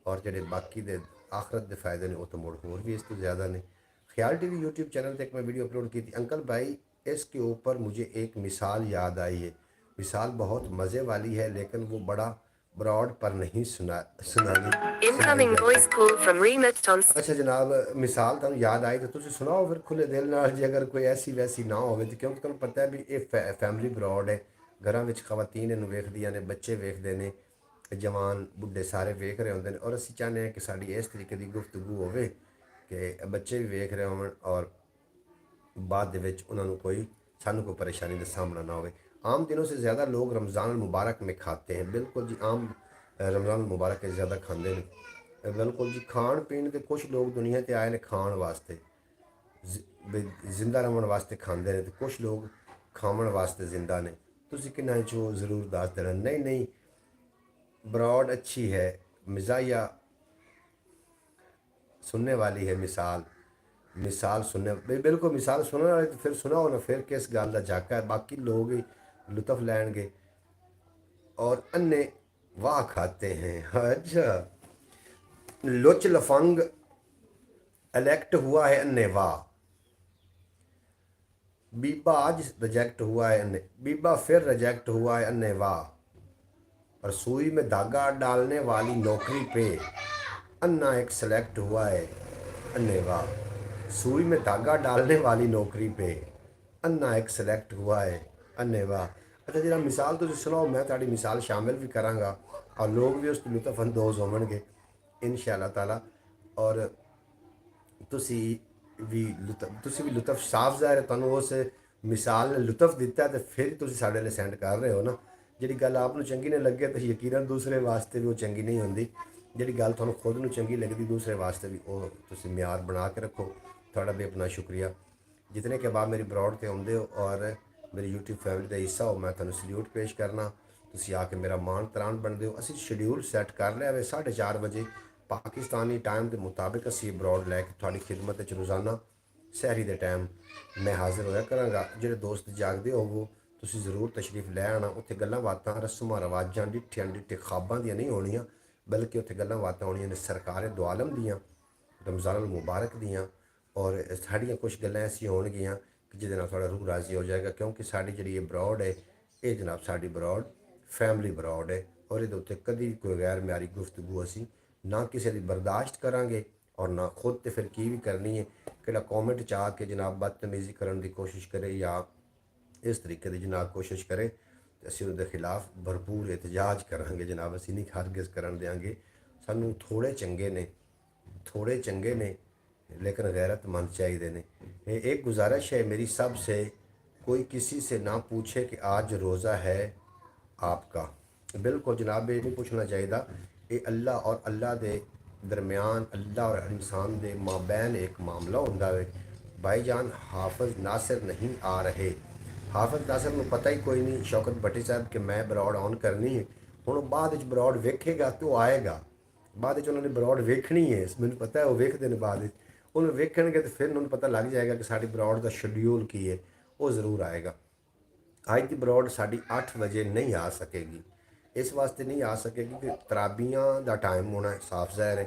और जेडे बाकी दे आखरत के फ़ायदे ने वो तो मुड़ होर भी इस तो ज़्यादा ने। ख्याल टीवी यूट्यूब चैनल पर एक मैं वीडियो अपलोड की थी। अंकल भाई, इसके ऊपर मुझे एक मिसाल याद आई है। मिसाल बहुत मज़े वाली है लेकिन वो बड़ा ब्रॉड पर नहीं सुनानी। Incoming voice call from Remit on अच्छा जनाब, मिसाल तुम याद आई तो तुम सुनाओ फिर खुले दिल नाल जे अगर कोई ऐसी वैसी ना हो। क्योंकि तुम पता है भी ये फैमिली ब्रॉड है। घरों में खवातीन इन्हू वेखदियां ने, बच्चे वेखते हैं, जवान बुढ़े सारे वेख रहे होंगे। और असी चाहते हैं कि साड़ी इस तरीके की गुफ्तगू होवे कि बच्चे भी वेख रहे होवन और बाद उन्होंने कोई सानू कोई परेशानी का सामना ना हो। आम दिनों से ज़्यादा लोग रमज़ान मुबारक में खाते हैं। बिल्कुल जी, आम रमज़ान मुबारक के ज़्यादा खाते हैं। बिल्कुल जी, खान पीन के कुछ लोग दुनिया ते आए ने खाण वास्ते, जिंदा रहने वास्ते खाते हैं, तो कुछ लोग खावन वास्ते जिंदा ने। तुसी किन्ना चो ज़रूर दस देना। नहीं, ब्रॉड अच्छी है, मिजाया सुनने वाली है। मिसाल सुनने बिल्कुल मिसाल सुनने वाली तो फिर सुनाओ ना, फिर किस गल का झाका है। बाकी लोग ही लुत्फ लैनगे और अन्ने वाह खाते हैं। अच्छा, लुच लफंग इलेक्ट हुआ है अन्ने वाह। बीबा आज रिजेक्ट हुआ है अन्ने, बीबा फिर रिजेक्ट हुआ है अन्ने वाह। और सुई में धागा डालने वाली नौकरी पे अन्ना एक सेलेक्ट हुआ है अन्ने वाह। सुई में धागा डालने वाली नौकरी पे अन्ना एक सेलेक्ट हुआ है अन्ने वाह। अच्छा जरा मिसाल तुम सुनाओ, मैं ताड़ी मिसाल शामिल भी करांगा और लोग भी उस लुत्फ अंदोज़ होवणगे इंशाअल्लाह ताला। और तुसी भी लुत्फ साफ ज़ाहिर है, तुहानूं उस मिसाल ने लुत्फ दिता है तो फिर तुसी साडे लिए सेंड कर रहे हो ना। जिहड़ी गल आपनूं चंगी नहीं लगे तो यकीनन दूसरे वास्ते भी वो चंगी नहीं होंदी। जिहड़ी गल तुहानूं खुद नूं चंगी लगदी दूसरे वास्ते भी वो तुसी म्यार बना के रखो। तुहाडा भी अपना शुक्रिया। जितने के बाद मेरी ब्रॉड ते आउंदे हो और मेरी यूट्यूब फैमिली का हिस्सा हो, मैं तुहानू सल्यूट पेश करना। तुसी आके मेरा मान तरान बनते हो। असी शेड्यूल सैट कर लिया वे 4:30 बजे पाकिस्तानी टाइम के मुताबिक असी ब्रॉड लैके थोड़ी खिदमत च रोज़ाना सहरी के टाइम मैं हाजिर होया करांगा। ਜਿਹੜੇ ਦੋਸਤ ਜਾਗਦੇ ਹੋਵੋ ਤੁਸੀਂ ਜ਼ਰੂਰ ਤਸ਼ਰੀਫ ਲੈ ਆਣਾ। ਉੱਥੇ ਗੱਲਾਂ ਬਾਤਾਂ ਰਸਮਾਂ ਰਿਵਾਜਾਂ ਡਿੱਠਿਆਂ ਡਿੱਠੇ ਖਾਬਾਂ ਦੀਆਂ ਨਹੀਂ ਹੋਣੀਆਂ, ਬਲਕਿ ਉੱਥੇ ਗੱਲਾਂ ਬਾਤਾਂ ਹੋਣੀਆਂ ਨੇ ਸਰਕਾਰੇ ਦੋ ਆਲਮ ਦੀਆਂ, रमज़ान अल मुबारक दियाँ। और साड़ियाँ कुछ गल्लां ऐसियां होणगियां कि जिहदे नाल थोड़ा रूह राजी हो जाएगा, क्योंकि साड़ी जिहड़ी ये ब्रॉड है ये जनाब साड़ी ब्रॉड फैमिली ब्रॉड है और ये उत्ते कदी कोई गैर म्यारी गुफ्तगू असी ना किसी की बर्दाश्त करांगे और ना खुद तो फिर की भी करनी है कि कॉमेंट च आके जनाब बदतमीज़ी करने की कोशिश करे या इस तरीके की जनाब कोशिश करे तो असी उहदे खिलाफ भरपूर एहतजाज करांगे जनाब। असी नहीं हरगिज़ करन देंगे। सानू थोड़े चंगे ने लेकिन गैरतमंद चाहिए ने। एक गुजारिश है मेरी सब से, कोई किसी से ना पूछे कि आज रोज़ा है आपका। बिल्कुल जनाब ये नहीं पूछना चाहिए। ये अल्लाह और अल्लाह के दरमियान, अल्लाह और इंसान के माबैन एक मामला होंदा है। भाईजान हाफिज़ नासिर नहीं आ रहे, हाफिज़ नासिर को पता ही कोई नहीं शौकत भट्टी साहब कि मैं ब्रॉड ऑन करनी है। हुण बाद ब्रॉड वेखेगा तो आएगा, बाद उन्होंने ब्रॉड वेखनी है, मैंने पता है वो वेखते हैं। बाद उन्होंने वेखेंगे तो फिर उन्होंने पता लग जाएगा कि साड़ी ब्रॉड का शेड्यूल की है, वो ज़रूर आएगा। अज की ब्रॉड साड़ी 8 बजे नहीं आ सकेगी। इस वास्ते नहीं आ सकेगी कि तराबियाँ का टाइम होना है, साफ ज़ाहिर है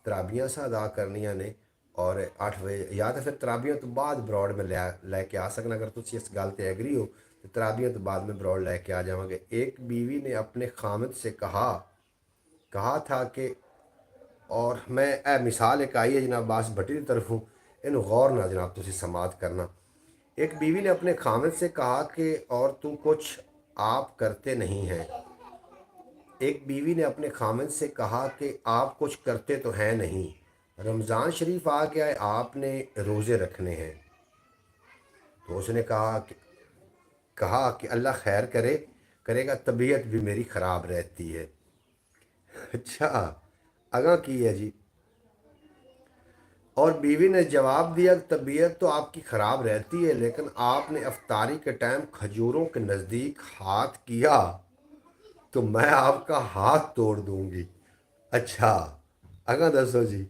तराबियाँ असां अदा करनियां ने और 8 बजे या तो फिर तराबियाँ तो बाद ब्रॉड में लैके आ सकना। अगर तुम इस गल से एग्री हो तो तराबियाँ तो बाद में ब्रॉड लैके आ जावांगे। एक बीवी ने अपने खामद से कहा था कि, और मैं ए मिसाल एक आई है जनाब अब्बास भट्टी की तरफों, इन गौर ना जनाब तुसी समात करना। एक बीवी ने अपने खामद से कहा कि और तू कुछ आप करते नहीं हैं। एक बीवी ने अपने खामद से कहा कि आप कुछ करते तो हैं नहीं, रमज़ान शरीफ आ गया है, आपने रोज़े रखने हैं। तो उसने कहा कि अल्लाह खैर करेगा, तबीयत भी मेरी ख़राब रहती है। अच्छा अगा की है जी। और बीवी ने जवाब दिया तबीयत तो आपकी ख़राब रहती है, लेकिन आपने अफ्तारी के टाइम खजूरों के नज़दीक हाथ किया तो मैं आपका हाथ तोड़ दूंगी। अच्छा अगा दसो जी,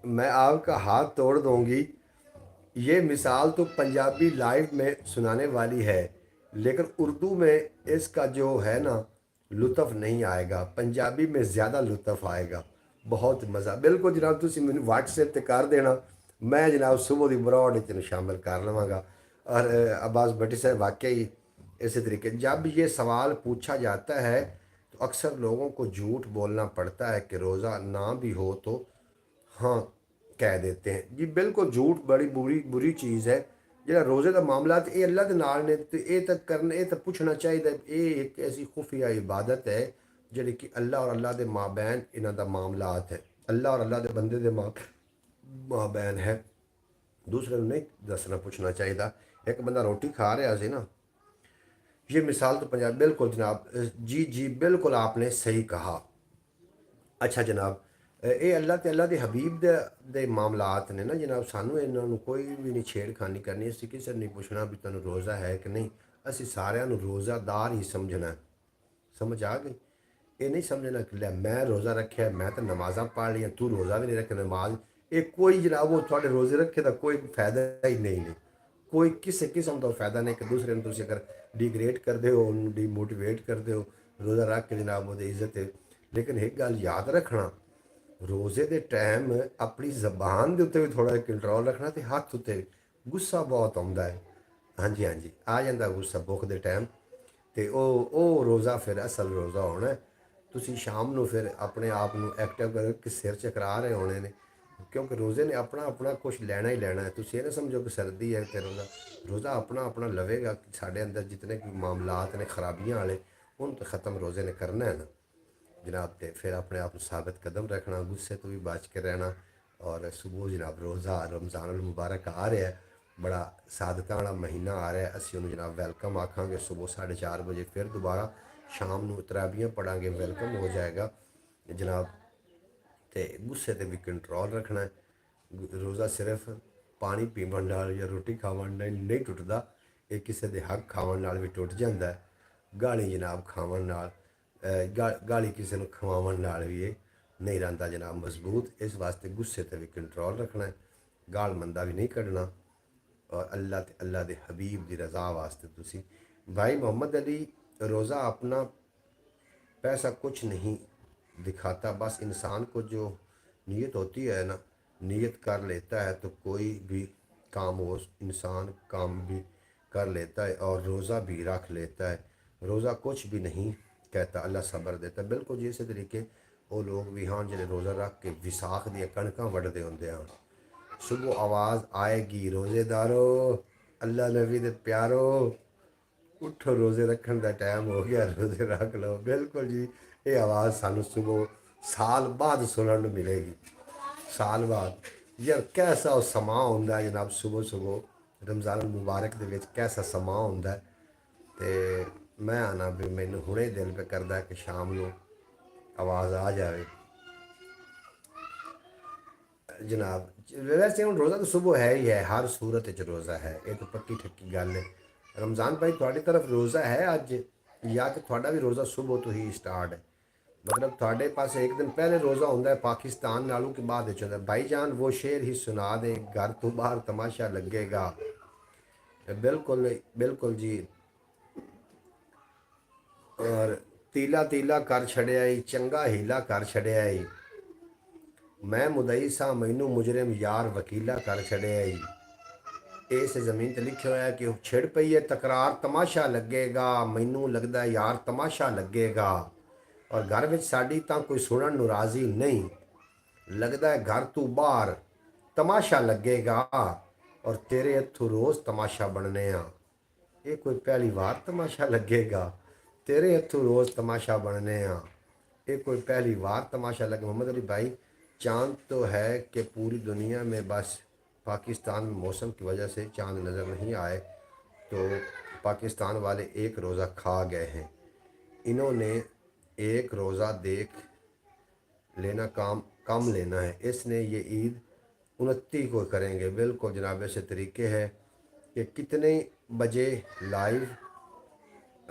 मैं आपका हाथ तोड़ दूंगी। ये मिसाल तो पंजाबी लाइव में सुनाने वाली है, लेकिन उर्दू में इसका जो है ना लुत्फ़ नहीं आएगा, पंजाबी में ज़्यादा लुत्फ़ आएगा, बहुत मज़ा। बिल्कुल जनाब तुसी मैनू व्हाट्सएप ते कर देना, मैं जनाब सुबह की ब्रॉड च शामिल कर लवांगा। और अब्बास भट्टी साहब वाकई इसी तरीके जब ये सवाल पूछा जाता है तो अक्सर लोगों को झूठ बोलना पड़ता है कि रोज़ा ना भी हो तो हाँ कह देते हैं जी। बिल्कुल झूठ बड़ी बुरी चीज़ है। जो रोज़े का मामला तो ये अल्लाह के नाल ने तो ये तक करने ये तो पूछना चाहिए। ये एक ऐसी खुफिया इबादत है जी कि अल्लाह और अल्लाह के माबैन इन्हों का मामलात है, अल्लाह और अल्लाह के बंदे के माबैन है, दूसरे को नहीं दसना पूछना चाहिए। एक बंदा रोटी खा रहा सी ना, ये मिसाल तो पंजाब बिल्कुल जनाब जी बिल्कुल आपने सही कहा। अच्छा जनाब ये अल्लाह ते अल्लाह के हबीब दे मामलात ने ना जनाब, सानू इन्हों कोई भी नहीं छेड़खानी करनी, असी किसी नहीं पूछना भी तेन रोज़ा है कि नहीं, असी सारिਆਂ ਨੂੰ रोज़ादार ही समझना। समझ आ गई? ये नहीं समझना कि लै मैं रोज़ा रखे, मैं तो नमाज़ा पढ़ लिया, तू रोज़ा भी नहीं रखे नमाज, ये कोई जनाब वो थोड़े रोज़े रखे का कोई फायदा ही नहीं, कोई किसी किस्म का फायदा नहीं। कि दूसरे तुम अगर डिग्रेड करते हो, डिमोटिवेट करते हो रोज़ा रख के जनाब वो इज्जत है। लेकिन एक गल याद रखना, रोज़े के टाइम अपनी जबान के उत्ते भी थोड़ा कंट्रोल रखना, तो हथ उत्ते गुस्सा बहुत आता है। हाँ जी आ जाता गुस्सा भुख के टाइम, तो वो रोज़ा फिर असल रोज़ा होना है। तुसी शाम को फिर अपने आप को एक्टिव कर कि सिर चकरा रहे होने ने, क्योंकि रोज़े ने अपना अपना कुछ लेना ही लेना है। तुसी ये ना समझो कि सर्दी है तो रोज़ा अपना अपना लवेगा कि साढ़े अंदर जितने भी मामलात ने खराबियाँ वाले उन तो ख़त्म रोज़े ने करना है ना जनाब। तो फिर अपने आप को साबित कदम रखना, गुस्से तो भी बच के रहना। और सुबह जनाब रोज़ा रमज़ान अल मुबारक आ रहा है, बड़ा सादता वाला महीना आ रहा है, असी उन्हें जनाब वेलकम आखांगे। सुबह 4:30 बजे फिर दोबारा शाम को तराबियाँ पढ़ांगे, वेलकम हो जाएगा जनाब। तो गुस्से ते भी कंट्रोल रखना है। रोज़ा सिर्फ ਪਾਣੀ ਪੀਵਣ ਨਾਲ ਜਾਂ ਰੋਟੀ ਖਾਵਣ ਨਾਲ ਨਹੀਂ ਟੁੱਟਦਾ, ਇਹ ਕਿਸੇ ਦੇ ਹੱਕ ਖਾਵਣ ਨਾਲ ਵੀ ਟੁੱਟ ਜਾਂਦਾ ਹੈ। ਗਾਲੀ ਜਨਾਬ ਖਾਵਣ ਨਾਲ ਗਾਲੀ ਕਿਸੇ ਨੂੰ ਖਵਾਉਣ ਨਾਲ ਵੀ ਇਹ ਨਹੀਂ ਰਹਿੰਦਾ ਜਨਾਬ ਮਜ਼ਬੂਤ। ਇਸ ਵਾਸਤੇ ਗੁੱਸੇ ਤੇ ਵੀ ਕੰਟਰੋਲ ਰੱਖਣਾ ਹੈ, ਗਾਲ ਮੰਦਾ ਵੀ ਨਹੀਂ ਕੱਢਣਾ। और अल्लाह ते अल्लाह दे हबीब की रज़ा वास्ते तुसी भाई मोहम्मद अली रोज़ा अपना पैसा कुछ नहीं दिखाता, बस इंसान को जो नीयत होती है ना, नीयत कर लेता है तो कोई भी काम हो इंसान काम भी कर लेता है और रोज़ा भी रख लेता है। रोज़ा कुछ भी नहीं कहता, अल्लाह सब्र देता। बिल्कुल जी इस तरीके वो लोग भी हाँ जिन्हें रोज़ा रख के विसाख दी कणकां वड्डदे होंदे हैं। सुबह आवाज़ आएगी रोज़ेदारो अल्लाह नबी दे प्यारो उठो रोज़े रखने का टाइम हो गया, रोज़े रख लो। बिल्कुल जी ये आवाज़ सानू सुबह साल बाद सुनने को मिलेगी, साल बाद। यार कैसा वो समा होंदा है जनाब सुबह सुबह रमज़ान मुबारक दे विच कैसा समा होंदा है। ते मैं आना भी मैनू हुणे दिल पे करदा है कि शाम को आवाज़ आ जाए जनाब। वैसे हम रोज़ा तो सुबह है ही है, हर सूरत च रोज़ा है, ये तो पक्की ठक्की गल है। रमज़ान भाई थोड़ी तरफ रोज़ा है अज या कि थोड़ा भी रोज़ा सुबह तो ही स्टार्ट है, मतलब थोड़े पास एक दिन पहले रोज़ा होता है पाकिस्तान नालों के बाद होता है। भाईजान वो शेर ही सुना दे घर तो बाहर तमाशा लगेगा। बिल्कुल बिल्कुल जी। और तीला तीला कर छड़िया चंगा हीला कर छड़िया मैं मुदई सा मैनू मुजरिम यार वकीला कर छड़िया। इस ज़मीन ते लिखा होया कि छिड़ पई है तकरार तमाशा लगेगा, मैनू लगदा यार तमाशा लगेगा। और घर विच साडी तां कोई सुनन नूं राज़ी नहीं, लगदा है घर तू बाहर तमाशा लगेगा। और तेरे हथों रोज़ तमाशा बनने आ, ये कोई पहली बार तमाशा लगेगा। तेरे हथों रोज़ तमाशा बनने आ, ये कोई पहली बार तमाशा लगे। मोहम्मद अली भाई चाँद तो है कि पूरी दुनिया में, बस पाकिस्तान में मौसम की वजह से चाँद नज़र नहीं आए तो पाकिस्तान वाले एक रोज़ा खा गए हैं। इन्होंने एक रोज़ा देख लेना कम लेना है, इसने ये ईद 29 को करेंगे। बिल्कुल जनाब ऐसे तरीके है कि कितने बजे लाइव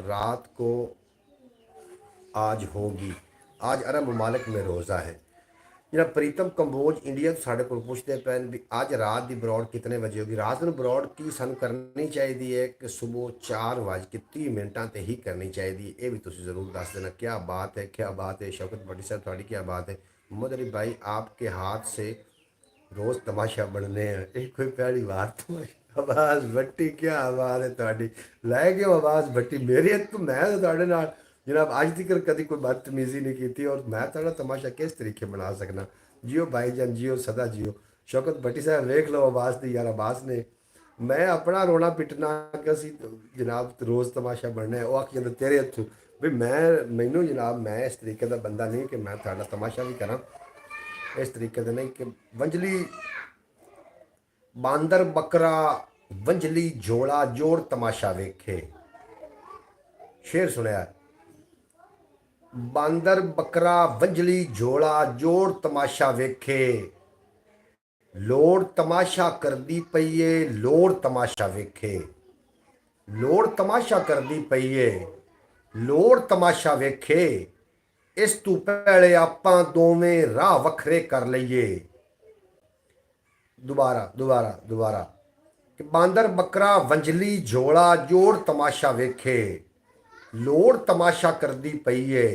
रात को आज होगी। आज अरब ममालिक में रोज़ा है। जरा प्रीतम कंबोज इंडिया तो साढ़े को पुछते पैन भी अज रात की बरौड़ कितने बजे होगी। रात में बरौड़ की सानू करनी चाहिए कि सुबह 4:30 ते ही करनी चाहिए। ये भी तुम जरूर दस देना। क्या बात है, क्या बात है शौकत भट्टी साहब थोड़ी क्या बात है। मोहम्मद अली भाई आपके हाथ से रोज़ तमाशा बनने हैं, एक कोई पहली बार तमाशा। आवाज़ भट्टी क्या आवाज़ है थोड़ी, लै गए आवाज़ भट्टी मेरी तो मैं थोड़े नाल जनाब अज तक कभी कोई बदतमीजी नहीं की और मैं थोड़ा तमाशा किस तरीके बना सकना। जियो भाईजान जियो सदा जियो। शौकत भट्टी साहब वेख लो आवाज़ की यार आवाज़ ने मैं अपना रोना पिटना कि असी जनाब रोज़ तमाशा बनना है। वो आख जाता तेरे हथों भी मैनू जनाब मैं इस तरीके का बंदा नहीं कि मैं थोड़ा तमाशा भी करा इस तरीके का नहीं कि वंजली बांदर बकरा वंजली जोड़ा जोड़ तमाशा वेखे। शेर सुनिया बांदर बकरा वंजली जोड़ा जोड़ तमाशा वेखे। लोड़ तमाशा करदी पईए लोड़ तमाशा वेखे। लोड़ तमाशा करदी पईए लोड़ तमाशा वेखे। इस तू पहले आपां दोवें राह वखरे कर लईए। दोबारा दोबारा दोबारा कि बांदर बकरा वंजली जोड़ा जोड़ तमाशा वेखे। लोड़ तमाशा करदी पईए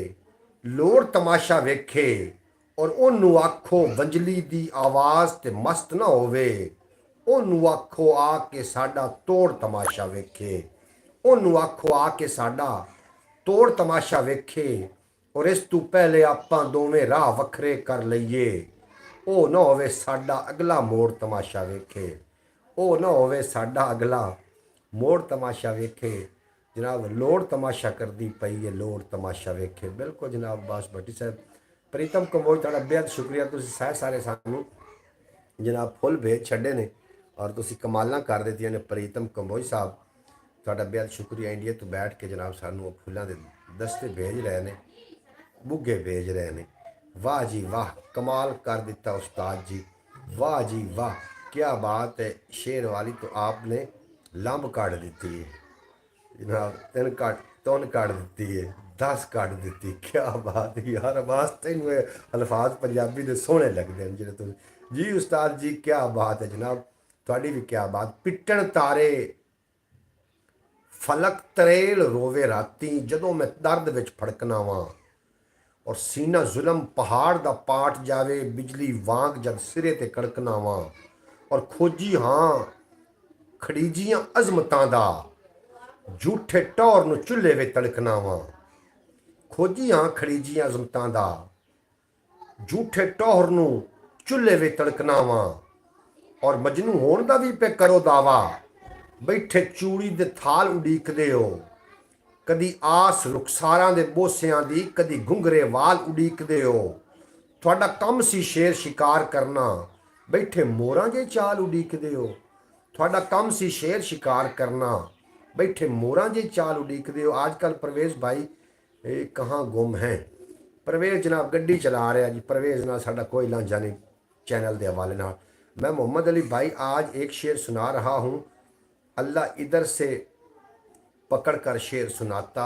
लोड़ तमाशा वेखे। और ओनू आखो वंजली दी आवाज़ ते मस्त ना होवे। ओनू आखो आके साडा तोड़ तमाशा वेखे। ओनू आखो आके साडा तोड़ तमाशा वेखे। और इस तू पहले आपां दोवें राह वखरे कर लईए। ओ ना होवे साडा अगला मोड़ तमाशा वेखे। ओ ना होवे साडा अगला मोड़ तमाशा वेखे। जनाब लोड़ तमाशा करदी पई है लोड़ तमाशा वेखे। बिल्कुल जनाब बास भट्टी साहब प्रीतम कंबोज थोड़ा बेहद शुक्रिया। तुसीं सारे सानू जनाब फुल भेज छड्डे ने और तुसीं कमालां कर दित्तियां ने। प्रीतम कंबोज साहब थोड़ा बेहद शुक्रिया। इंडिया तो बैठ के जनाब सानू फुल्लां दे दस्ते भेज रहे हैं, बुग्गे भेज रहे हैं। वाह जी वाह कमाल कर दिता उस्ताद जी, वाह जी वाह क्या बात है शेर वाली, तो आपने लंब काट दी है जनाब, 3 काट दी है, 10 काट दी। क्या बात है यार, वास्ते में अल्फाज पंजाबी दे सोहने लगते हैं जिहड़े तुसीं। जी उस्ताद जी क्या बात है जनाब, थोड़ी भी क्या बात। पिट्टण तारे फलक तरेल रोवे राती, जदों मैं दर्द विच फड़कना वां और सीना जुलम पहाड़ दा पाट जावे, बिजली वांग जद सिरे ते कड़कना वां और खोजी हाँ खड़ीजियां अजमतां दा, झूठे टौर नूं चुल्हे वे तड़कना वां। खोजी हाँ खड़ीजियां अजमतां दा, झूठे टौर नूं चुल्हे वे तड़कना वां और मजनू होण दा भी पे करो दावा, बैठे चूड़ी दे थाल उडीकदे हो, कदी आस रुखसारां दे बोसियां दी, कदी घुंघरे वाल उडीकदे हो। तुहाडा कम सी शेर शिकार करना, बैठे मोरां जे चाल उडीकदे हो। तुहाडा कम सी शेर शिकार करना, बैठे मोरां जे चाल उडीकदे हो। आजकल परवेज भाई कहाँ गुम हैं? परवेज जनाब गड्डी चला रहा जी, परवेज नाल साडा कोई लांझा नहीं चैनल के हवाले नाल। मैं मोहम्मद अली भाई आज एक शेर सुना रहा हूँ, अल्लाह इधर से पकड़ कर शेर सुनाता,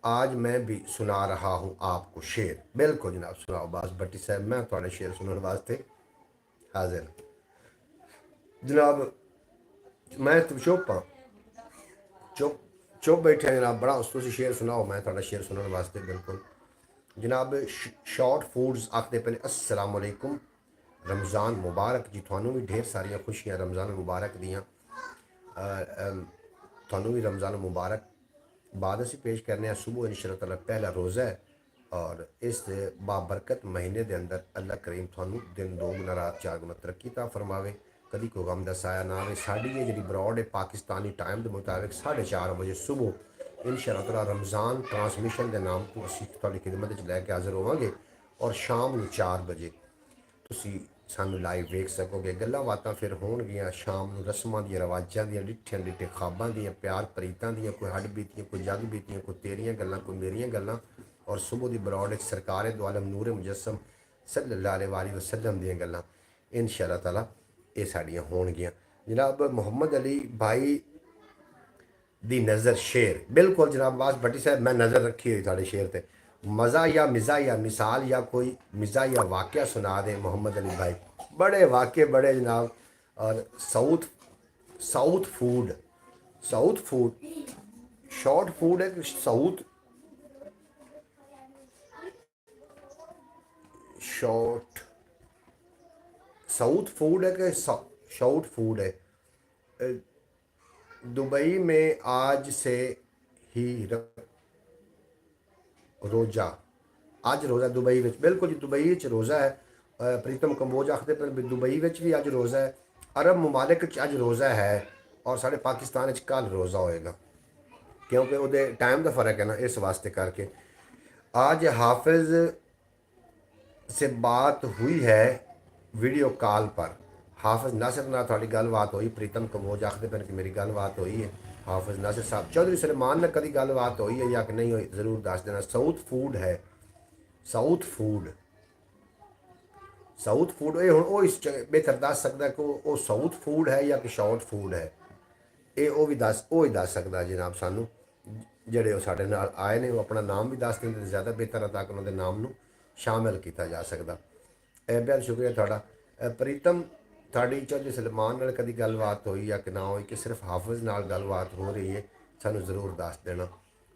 आज मैं भी सुना रहा हूँ आपको शेर। बिल्कुल जनाब सुनाओ बास भट्टी साहब, मैं थोड़े शेर सुनने वास्ते हाजिर जनाब। मैं तुम चुप हाँ, चुप चुप बैठे हैं जनाब, बड़ा तुम शेर सुनाओ, मैं थोड़ा शेर सुनने वास्ते बिल्कुल जनाब। शॉर्ट फूड्स आखते पहले अस्सलाम वालेकुम, रमज़ान मुबारक जी, थानू भी ढेर सारिया खुशियाँ रमज़ान मुबारक दियाँ, थानू भी रमज़ान मुबारक। बाद असी पेश करने हैं सुबह इंशाअल्लाह पहला रोज़ा है और इस बाबरकत महीने के अंदर अल्लाह करीम थानू दिन 2 गुना रात 4 गुना तरक्की ता फरमावे, कभी कोई गम दा साया ना आवे। साड़ी ये जी ब्रॉड है पाकिस्तानी टाइम के मुताबिक 4:30 बजे सुबह इंशाअल्लाह रमज़ान ट्रांसमिशन के नाम तो असी थोड़ी खिदमत लैके हाजिर होवांगे और शाम को 4 बजे तुसी सानू लाइव वेख सकोगे। गल्लां बातां फिर होणगियां शाम नूं, रस्मां दी रवाजां दी, डिठियां डिठे खाबां दी, प्यार प्रीतां दी, कोई हड बीतियां, कोई जग बीतियां, कोई तेरियां गल्लां, कोई मेरियां गल्लां और सुबह दी ब्रॉड सरकार दो आलम नूर मुजस्सम सल्लल्लाहु अलैहि वसल्लम दियां गल्लां इंशाअल्लाह ताला ये साड़ियां होणगियां जनाब। मोहम्मद अली भाई दी नज़र शेर, बिल्कुल जनाब वास भट्टी साहब मैं नज़र रखी हुई थोड़े शेर ते। मज़ा या मिज़ा या मिसाल या कोई मिज़ा या वाक़या सुना दें मोहम्मद अली भाई। बड़े वाक़े बड़े जनाब। और south food, south food short food है कि साउथ फूड है कि शॉर्ट फूड है। दुबई में आज से ही रोज़ा, अज रोज़ा दुबई में, बिल्कुल जी दुबई रोज़ा है। प्रीतम कंबोज आखते पर दुबई में भी अज रोज़ा है, अरब ममालिक अज रोज़ा है और साढ़े पाकिस्तान कल रोज़ा होएगा क्योंकि वो टाइम का फ़र्क है ना, इस वास्ते करके। आज हाफिज़ से बात हुई है वीडियो कॉल पर, हाफिज़ नासिर नाल थोड़ी गलबात हुई। प्रीतम कंबोज आखते पर कि मेरी गलबात हुई है हाफिज़ नासिर साहब। चौधरी सलेमान ने कभी गलबात हुई है या कि नहीं हुई ज़रूर दस देना। साउथ फूड है, साउथ फूड, साउथ फूड ये हूँ इस बेहतर दस सकता कि वो साउथ फूड है या कि शॉर्ट फूड है, ये वो भी दस सकता जनाब सानू ਜਿਹੜੇ ਉਹ ਸਾਡੇ ਨਾਲ ਆਏ ਨੇ। ਉਹ ਆਪਣਾ ਨਾਮ ਵੀ ਦੱਸ ਦਿੰਦੇ ਜ਼ਿਆਦਾ ਬਿਹਤਰ ਹੈ ਤਾਂ ਕਿ ਉਹਨਾਂ ਦੇ ਨਾਮ ਨੂੰ ਸ਼ਾਮਿਲ ਕੀਤਾ ਜਾ ਸਕਦਾ। ਬਹੁਤ ਸ਼ੁਕਰੀਆ ਤੁਹਾਡਾ। ਪ੍ਰੀਤਮ ਤੁਹਾਡੀ ਚੌਧਰੀ ਸਲਮਾਨ ਨਾਲ ਕਦੀ ਗੱਲਬਾਤ ਹੋਈ ਜਾਂ ਕਿ ਨਾ ਹੋਈ ਕਿ ਸਿਰਫ ਹਾਫਿਜ਼ ਨਾਲ ਗੱਲਬਾਤ ਹੋ ਰਹੀ ਹੈ, ਸਾਨੂੰ ਜ਼ਰੂਰ ਦੱਸ ਦੇਣਾ।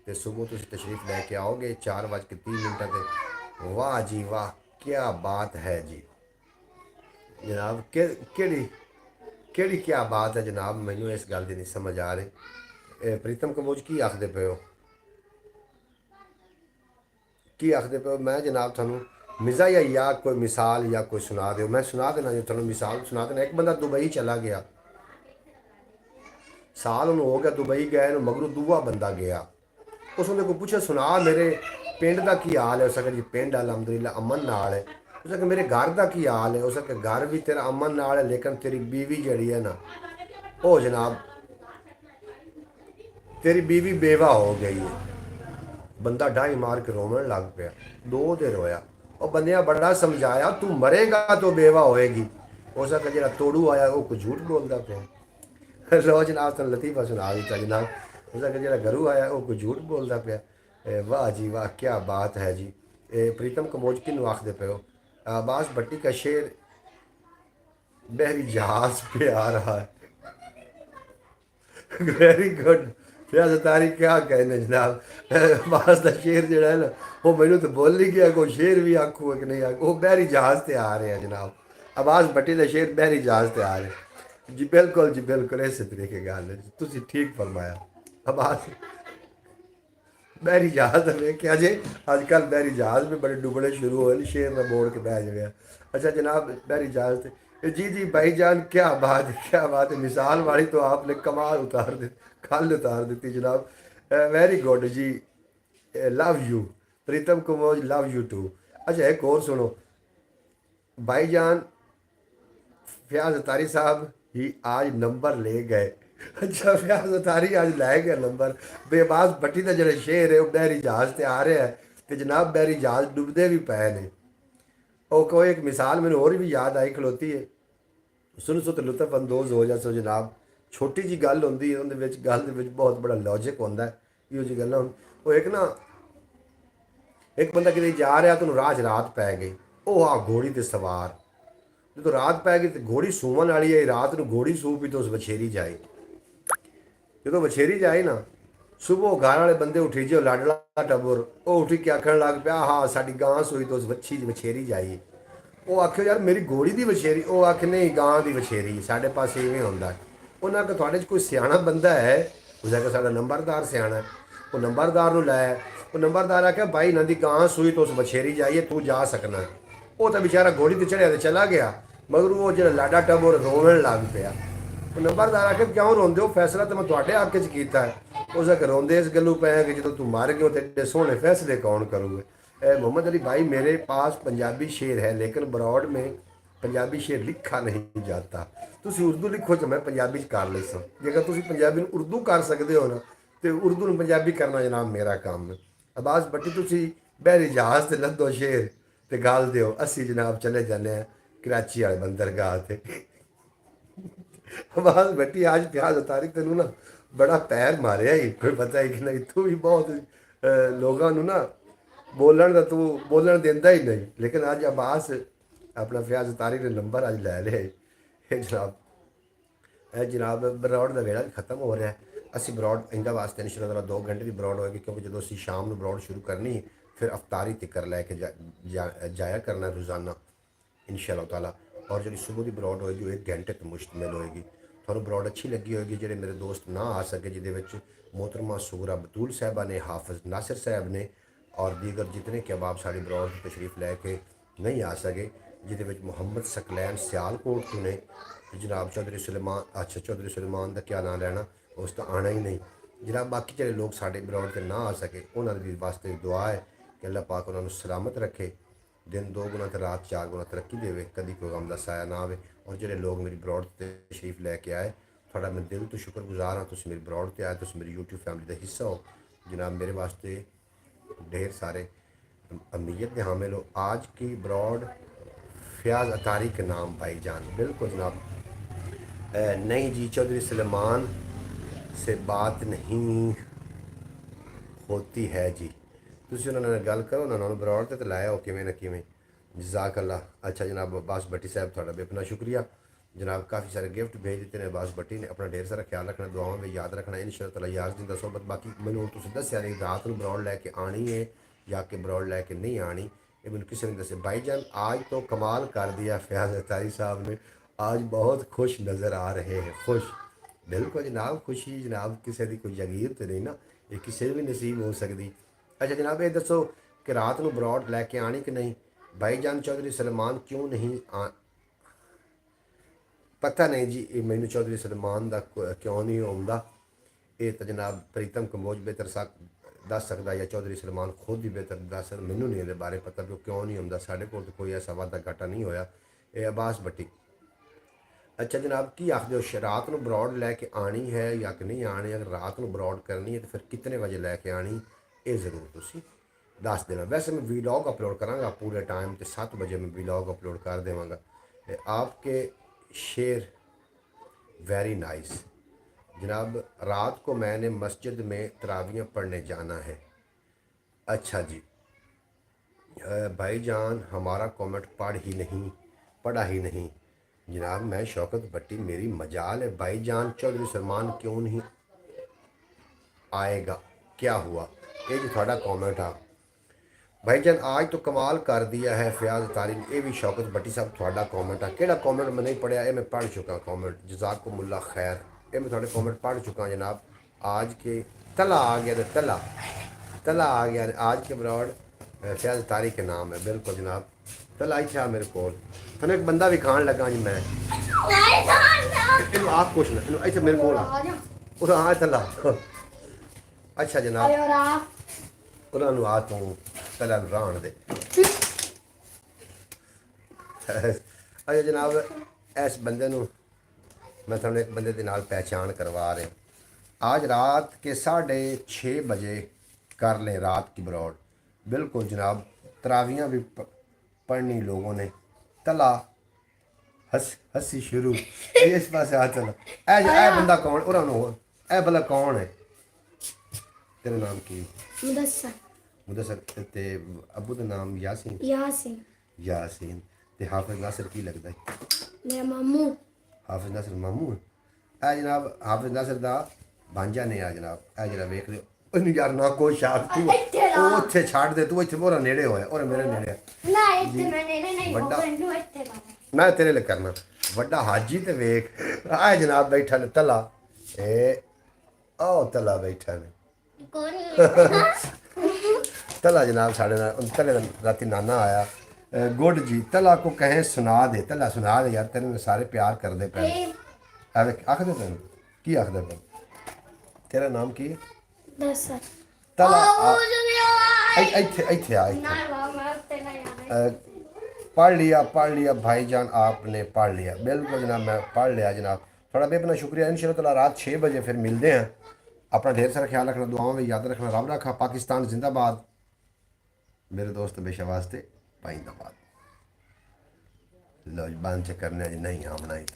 ਤੇ ਸਵੇਰ ਤੁਸੀਂ ਤਸ਼ਰੀਫ ਲੈ ਕੇ ਆਓਗੇ 4:30 ਤੇ। ਵਾਹ ਜੀ ਵਾਹ क्या बात है जी जनाब, केड़ी क्या बात है जनाब, मैनू इस गल की नहीं समझ आ रही। प्रीतम कंबोज की आखते पे हो, की आखते पे हो? मैं जनाब थानू मिज़ा या कोई मिसाल या कोई सुना दो, मैं सुना देना जो थानू मिसाल सुना देना। एक बंदा दुबई चला गया, साल उन्होंने हो गया दुबई गए, मगरू दूआ बंदा गया, उसने को पूछा सुना मेरे पिंड का की हाल है। उसका जी पिंड अलहमदुलिल्लाह अमन नाल है। उसके मेरे घर का की हाल है। उसके घर भी तेरा अमन नाल है, लेकिन तेरी बीवी जड़ी है ना वो जनाब तेरी बीवी बेवा हो गई है। बंदा ढाई मार के रोवन लग पाया, 2 दिन रोया और बंदिया बड़ा समझाया तू मरेगा तो बेवा होएगी, हो सकता जो तोड़ू आया वो कोई झूठ बोलता पे लो जनाब तुम लतीफ़ा सुना दिता जनाब। हो सकता जो गरू आया वो कोई झूठ बोलता पे। वाह जी वाह क्या बात है जी। प्रीतम कमोज किनू आखते पे हो। अब्बास भट्टी का शेर बहरी जहाज पे आ रहा है। Very good. फिर तारी क्या कहने जनाब। अब्बास का शेर जो है ना वो मैनू तो बोल नहीं गया कोई शेर भी आखू कि नहीं आखू वो बहरी जहाज से आ रहे हैं जनाब। अब्बास भट्टी का शेर बहरी जहाज से आ रहे जी बिल्कुल इस तरीके गल है तुसी ठीक फरमाया। अब्बास बहरी जहाज वेख्या जे अजकल बहरी जहाज भी बड़े डुबने शुरू हुए शेर ना बोड़ के बह जाए। अच्छा जनाब बहरी जहाज से जी जी भाईजान क्या बात है मिसाल वाली तो आपने कमाल उतार दी कल उतार दी जनाब। Very good ji. Love you Pritam कुमोज लव यू टू। अच्छा एक और सुनो भाईजान फयाज अतारी साहब ही आज नंबर ले गए। अच्छा फयाज अतारी आज लै गया नंबर। बेबास भट्टी का जो शेर है वो बहरी जहाज से आ रहा है तो जनाब बहरी जहाज डुबते भी पे ने। और कोई एक मिसाल मैंने और भी याद आई खलोती है सुन सो तो लुत्फ अंदोज हो जा सो जनाब। छोटी जी गल होंदी है उहदे विच गल दे विच बहुत बड़ा लॉजिक होंदा है। इहो जी गल्लां वो एक ना एक बंदा किते जा रहा तो राह च रात पै गई वो आ घोड़ी ते सवार जो रात पै गई तो घोड़ी सूवन वाली है रात को घोड़ी सू पी तो उस वछेरी जाए जो वछेरी जाए ना सुबह घर वाले बंदे उठी जो लाडला टब्बर वो उठी के आखन लग पिया हाँ साडी गां सूई तो उस वछेरी जाइए। वो आखियो यार मेरी घोड़ी की वछेरी वो आख नहीं गां की वछेरी साढ़े पास इवें होंदा है। उन्हें आखिया थोड़े कोई सियाना बंदा है उसने आखिया साडा नंबरदार सियाना है वो नंबरदार नूं लै वो नंबरदार आखिया भाई इन्हां दी गां सूई तो उस वछेरी जाइए तू जा सकना है। वो तो बेचारा घोड़ी ते चढ़िया तो चला गया मगर वो जो लाडा टब्बर रोवन लग पिया। वो नंबरदार आखिया क्यों रोंदे हो फैसला तो मैं तुहाडे हक च कीता है। उस आखिया रोंदे इस गल्लों पे कि जो तू मर गए तो एडे सोहने फैसले कौन करूगे। मोहम्मद अली भाई मेरे पास पंजाबी शेर है लेकिन ब्रॉड में पंजाबी शेर लिखा नहीं जाता। तुसी उर्दू लिखो तो मैं पंजाबी च कर लैसा जेकर तुसी पंजाबी नूं उर्दू कर सकते हो ना तो उर्दू नूं पंजाबी करना जनाब मेरा काम है। अब्बास भट्टी तुसी बहरी जहाज से लद्दो शेर ते गल दिओ असी जनाब चले जाने हैं कराची वाले बंदरगाह ते। अब्बास भट्टी आज प्याज उतारी तेनू ना बड़ा पैर मारे ही कोई पता ही कि नहीं तू भी बहुत लोगों ना बोलन का तू बोलन देंदा ही नहीं लेकिन अज अब्बास अपना फयाज तारी ने नंबर अज लै लिया जनाब। जनाब ब्रॉड का वेला भी खत्म हो रहा है असी ब्रॉड इंदा वास्ते इंशाअल्लाह 2 घंटे की ब्रॉड होएगी क्योंकि जो असी शाम को ब्रॉड शुरू करनी फिर अफ्तारी तिकर लैके जाया करना रोज़ाना इंशाअल्लाह ताला। और जी सुबह की ब्रॉड होएगी वो 1 घंटे तो मुश्तमिल होएगी। थोड़ा ब्रॉड अच्छी लगी होगी जो मेरे दोस्त ना आ सके जिद मोहतरमा सुगरा बतूल साहबा ने हाफिज नासिर साहब ने और दीगर जितने के अहबाब साड़ी ब्रॉड की तशरीफ़ लैके नहीं आ सके जिद मोहम्मद सकलैन सियालकोट तो ने जनाब चौधरी सुलेमान अच्छा चौधरी सुलेमान का क्या नाम लेना उस तो आना ही नहीं जनाब। बाकी जो लोग साढ़े ब्रॉड से ना आ सके उन्होंने वास्ते दुआ है कि अल्लाह पाक उन्होंने सलामत रखे दिन 2 गुना तो रात 4 गुना तरक्की देवे कभी कोई गम का साया ना आए। और जो लोग मेरी ब्रॉड से तशरीफ़ लैके आए थोड़ा मैं दिल तो शुक्रगुजार हाँ तुम मेरी ब्रॉड से आए तुम मेरी यूट्यूब फैमिली का हिस्सा हो जनाब। मेरे वास्ते ढेर सारे अहमियत के हामिल हो। आज की ब्रॉड फयाज अतारी के नाम भाईजान बिल्कुल जनाब। नहीं जी चौधरी सलेमान से बात नहीं होती है जी तुसी उन्होंने गल करो उन्होंने ब्रॉड ते लाया हो किमें ना किमें जज़ाक अल्लाह। अच्छा जनाब अब्बास भट्टी साहब थोड़ा बेपना शुक्रिया जनाब काफ़ी सारे गिफ्ट भेज दिते ने अब्बास भट्टी ने अपना ढेर सारा ख्याल रखना दुआओं में याद रखना इंशाअल्लाह ताला यार जिंदा सोबत। बाकी मैंने तुम दसिया नहीं रात को ब्रॉड लैके आनी है या कि ब्रॉड लैके नहीं आनी ये मैंने किसी ने दसे। भाईजान आज तो कमाल कर दिया फयाज अतारी साहब ने आज बहुत खुश नज़र आ रहे हैं खुश बिल्कुल जनाब खुशी जनाब किसी की कोई जागीर तो नहीं ना ये किसी भी नसीब हो सकती। अच्छा जनाब ये दसो कि रात को ब्रॉड लैके आनी कि नहीं भाईजान चौधरी सलमान क्यों नहीं पता नहीं जी ये मैनू चौधरी सलमान का क्यों नहीं आता ये तो जनाब प्रीतम कंबोज बेहतर दस सकता या चौधरी सलमान खुद ही बेहतर दस सकता मैनू नहीं ये बारे पता भी क्यों नहीं आता साढ़े को कोई ऐसा वादा घाटा नहीं होया ये अब्बास भट्टी। अच्छा जनाब की आखते हो रात को ब्रॉड लैके आनी है या कि नहीं आनी अगर रात को ब्रॉड करनी है तो फिर कितने बजे लैके आनी ये ज़रूर तुसी दस देना। वैसे मैं वीलॉग अपलोड कराँगा पूरे टाइम तो 7 बजे मैं वीलॉग अपलोड कर देवांगा आपके शेर वेरी नाइस जनाब। रात को मैंने मस्जिद में तरावियाँ पढ़ने जाना है। अच्छा जी। भाईजान हमारा कमेंट पढ़ा ही नहीं जनाब। मैं शौकत भट्टी, मेरी मजाल है भाईजान। चौधरी सलमान क्यों नहीं आएगा, क्या हुआ? ये जो थोड़ा कमेंट आ भाईजान आज तो कमाल कर दिया है फयाज तारी ने। ये भी शौकत भट्टी साहब थोड़ा कमेंट आ, केड़ा कमेंट मैं नहीं पढ़िया, ये मैं पढ़ चुका कमेंट। जज़ाकुमुल्लाह खैर, ये मैं थोड़े कमेंट पढ़ चुका जनाब। आज के तला आ गया, तला आ गया आज के बरौड़ फयाज तारी के नाम है। बिल्कुल जनाब, तला इच्छा मेरे को थोड़ा एक बंदा भी खान लगा जी मैं। आप कुछ ना इतना मेरे को हाँ तला। अच्छा जनाब, उन्होंने आ तू तला राण दे। अच्छा जनाब, इस बंदे नू मैं थोड़ा एक बंदे के नाल पहचान करवा रहे। आज रात के 6:30 बजे कर लें रात की बरौड़। बिल्कुल जनाब, तरावियाँ भी पढ़नी लोगों ने। तला हंसी शुरू इस पास आ चला। ए बंदा कौन? उन्होंने ए भला कौन है? तेरा नाम की? मुदस्सर ते अबू का नाम यासीन। यासीन ते हाफिज नासिर की लगता है? मेरा मामू। हाफिज नासिर मामू है। ए जनाब हाफिज नासिर दा भांजा ने आ जनाब। ए जरा वेख लियो ਉਹਨੂੰ यार ना कोई शाद तू ਉਹ ਉੱਥੇ ਛੱਡ ਦੇ, ਤੂੰ ਇੱਥੇ ਉਹਦਾ ਨੇੜੇ ਹੋਇਆ, ਉਹਦਾ ਮੇਰੇ ਨੇੜੇ ਨਾ ਇੱਥੇ ਮੈਂ ਨੇੜੇ ਨਹੀਂ ਵੱਡਾ- ਮੈਨੂੰ ਇੱਥੇ ਲਾ ਮੈਂ ਤੇਰੇ ਲਈ ਕਰਨਾ ਵੱਡਾ ਹਾਜੀ। ਤੇ ਵੇਖ ਆ ਜਨਾਬ ਬੈਠਾ ਨੇ ਤਲਾ। ਇਹ ਉਹ ਤਲਾ ਬੈਠਾ ਨੇ ਕੋਣ तला जनाब साढ़े नाल। तले दा राती नाना आया। गुड जी तला को कहें सुना दे। तला सुना दे यार, तेरे में सारे प्यार कर दे पे आखदे पे की आखदे पे? तेरा नाम की? ਦੱਸ तला ਉਹ ਜੁਨੀਆ ਇੱਥੇ आ ਨਾ ਮੈਂ ਉੱਤੇ ਨਾ ਯਾਰ पढ़ लिया भाईजान, आपने पढ़ लिया। बिल्कुल जनाब, मैं पढ़ लिया जनाब। थोड़ा बेपना शुक्रिया। इंशाल्लाह ताला रात 6 बजे फिर मिलते हैं। अपना ढेर सारा ख्याल रखना, दुआओं में याद रखना। रब रखा। पाकिस्तान जिंदाबाद। मेरे दोस्त बेशा वास्ते पाइंदाबाद। लो बंद करने नहीं आमना ही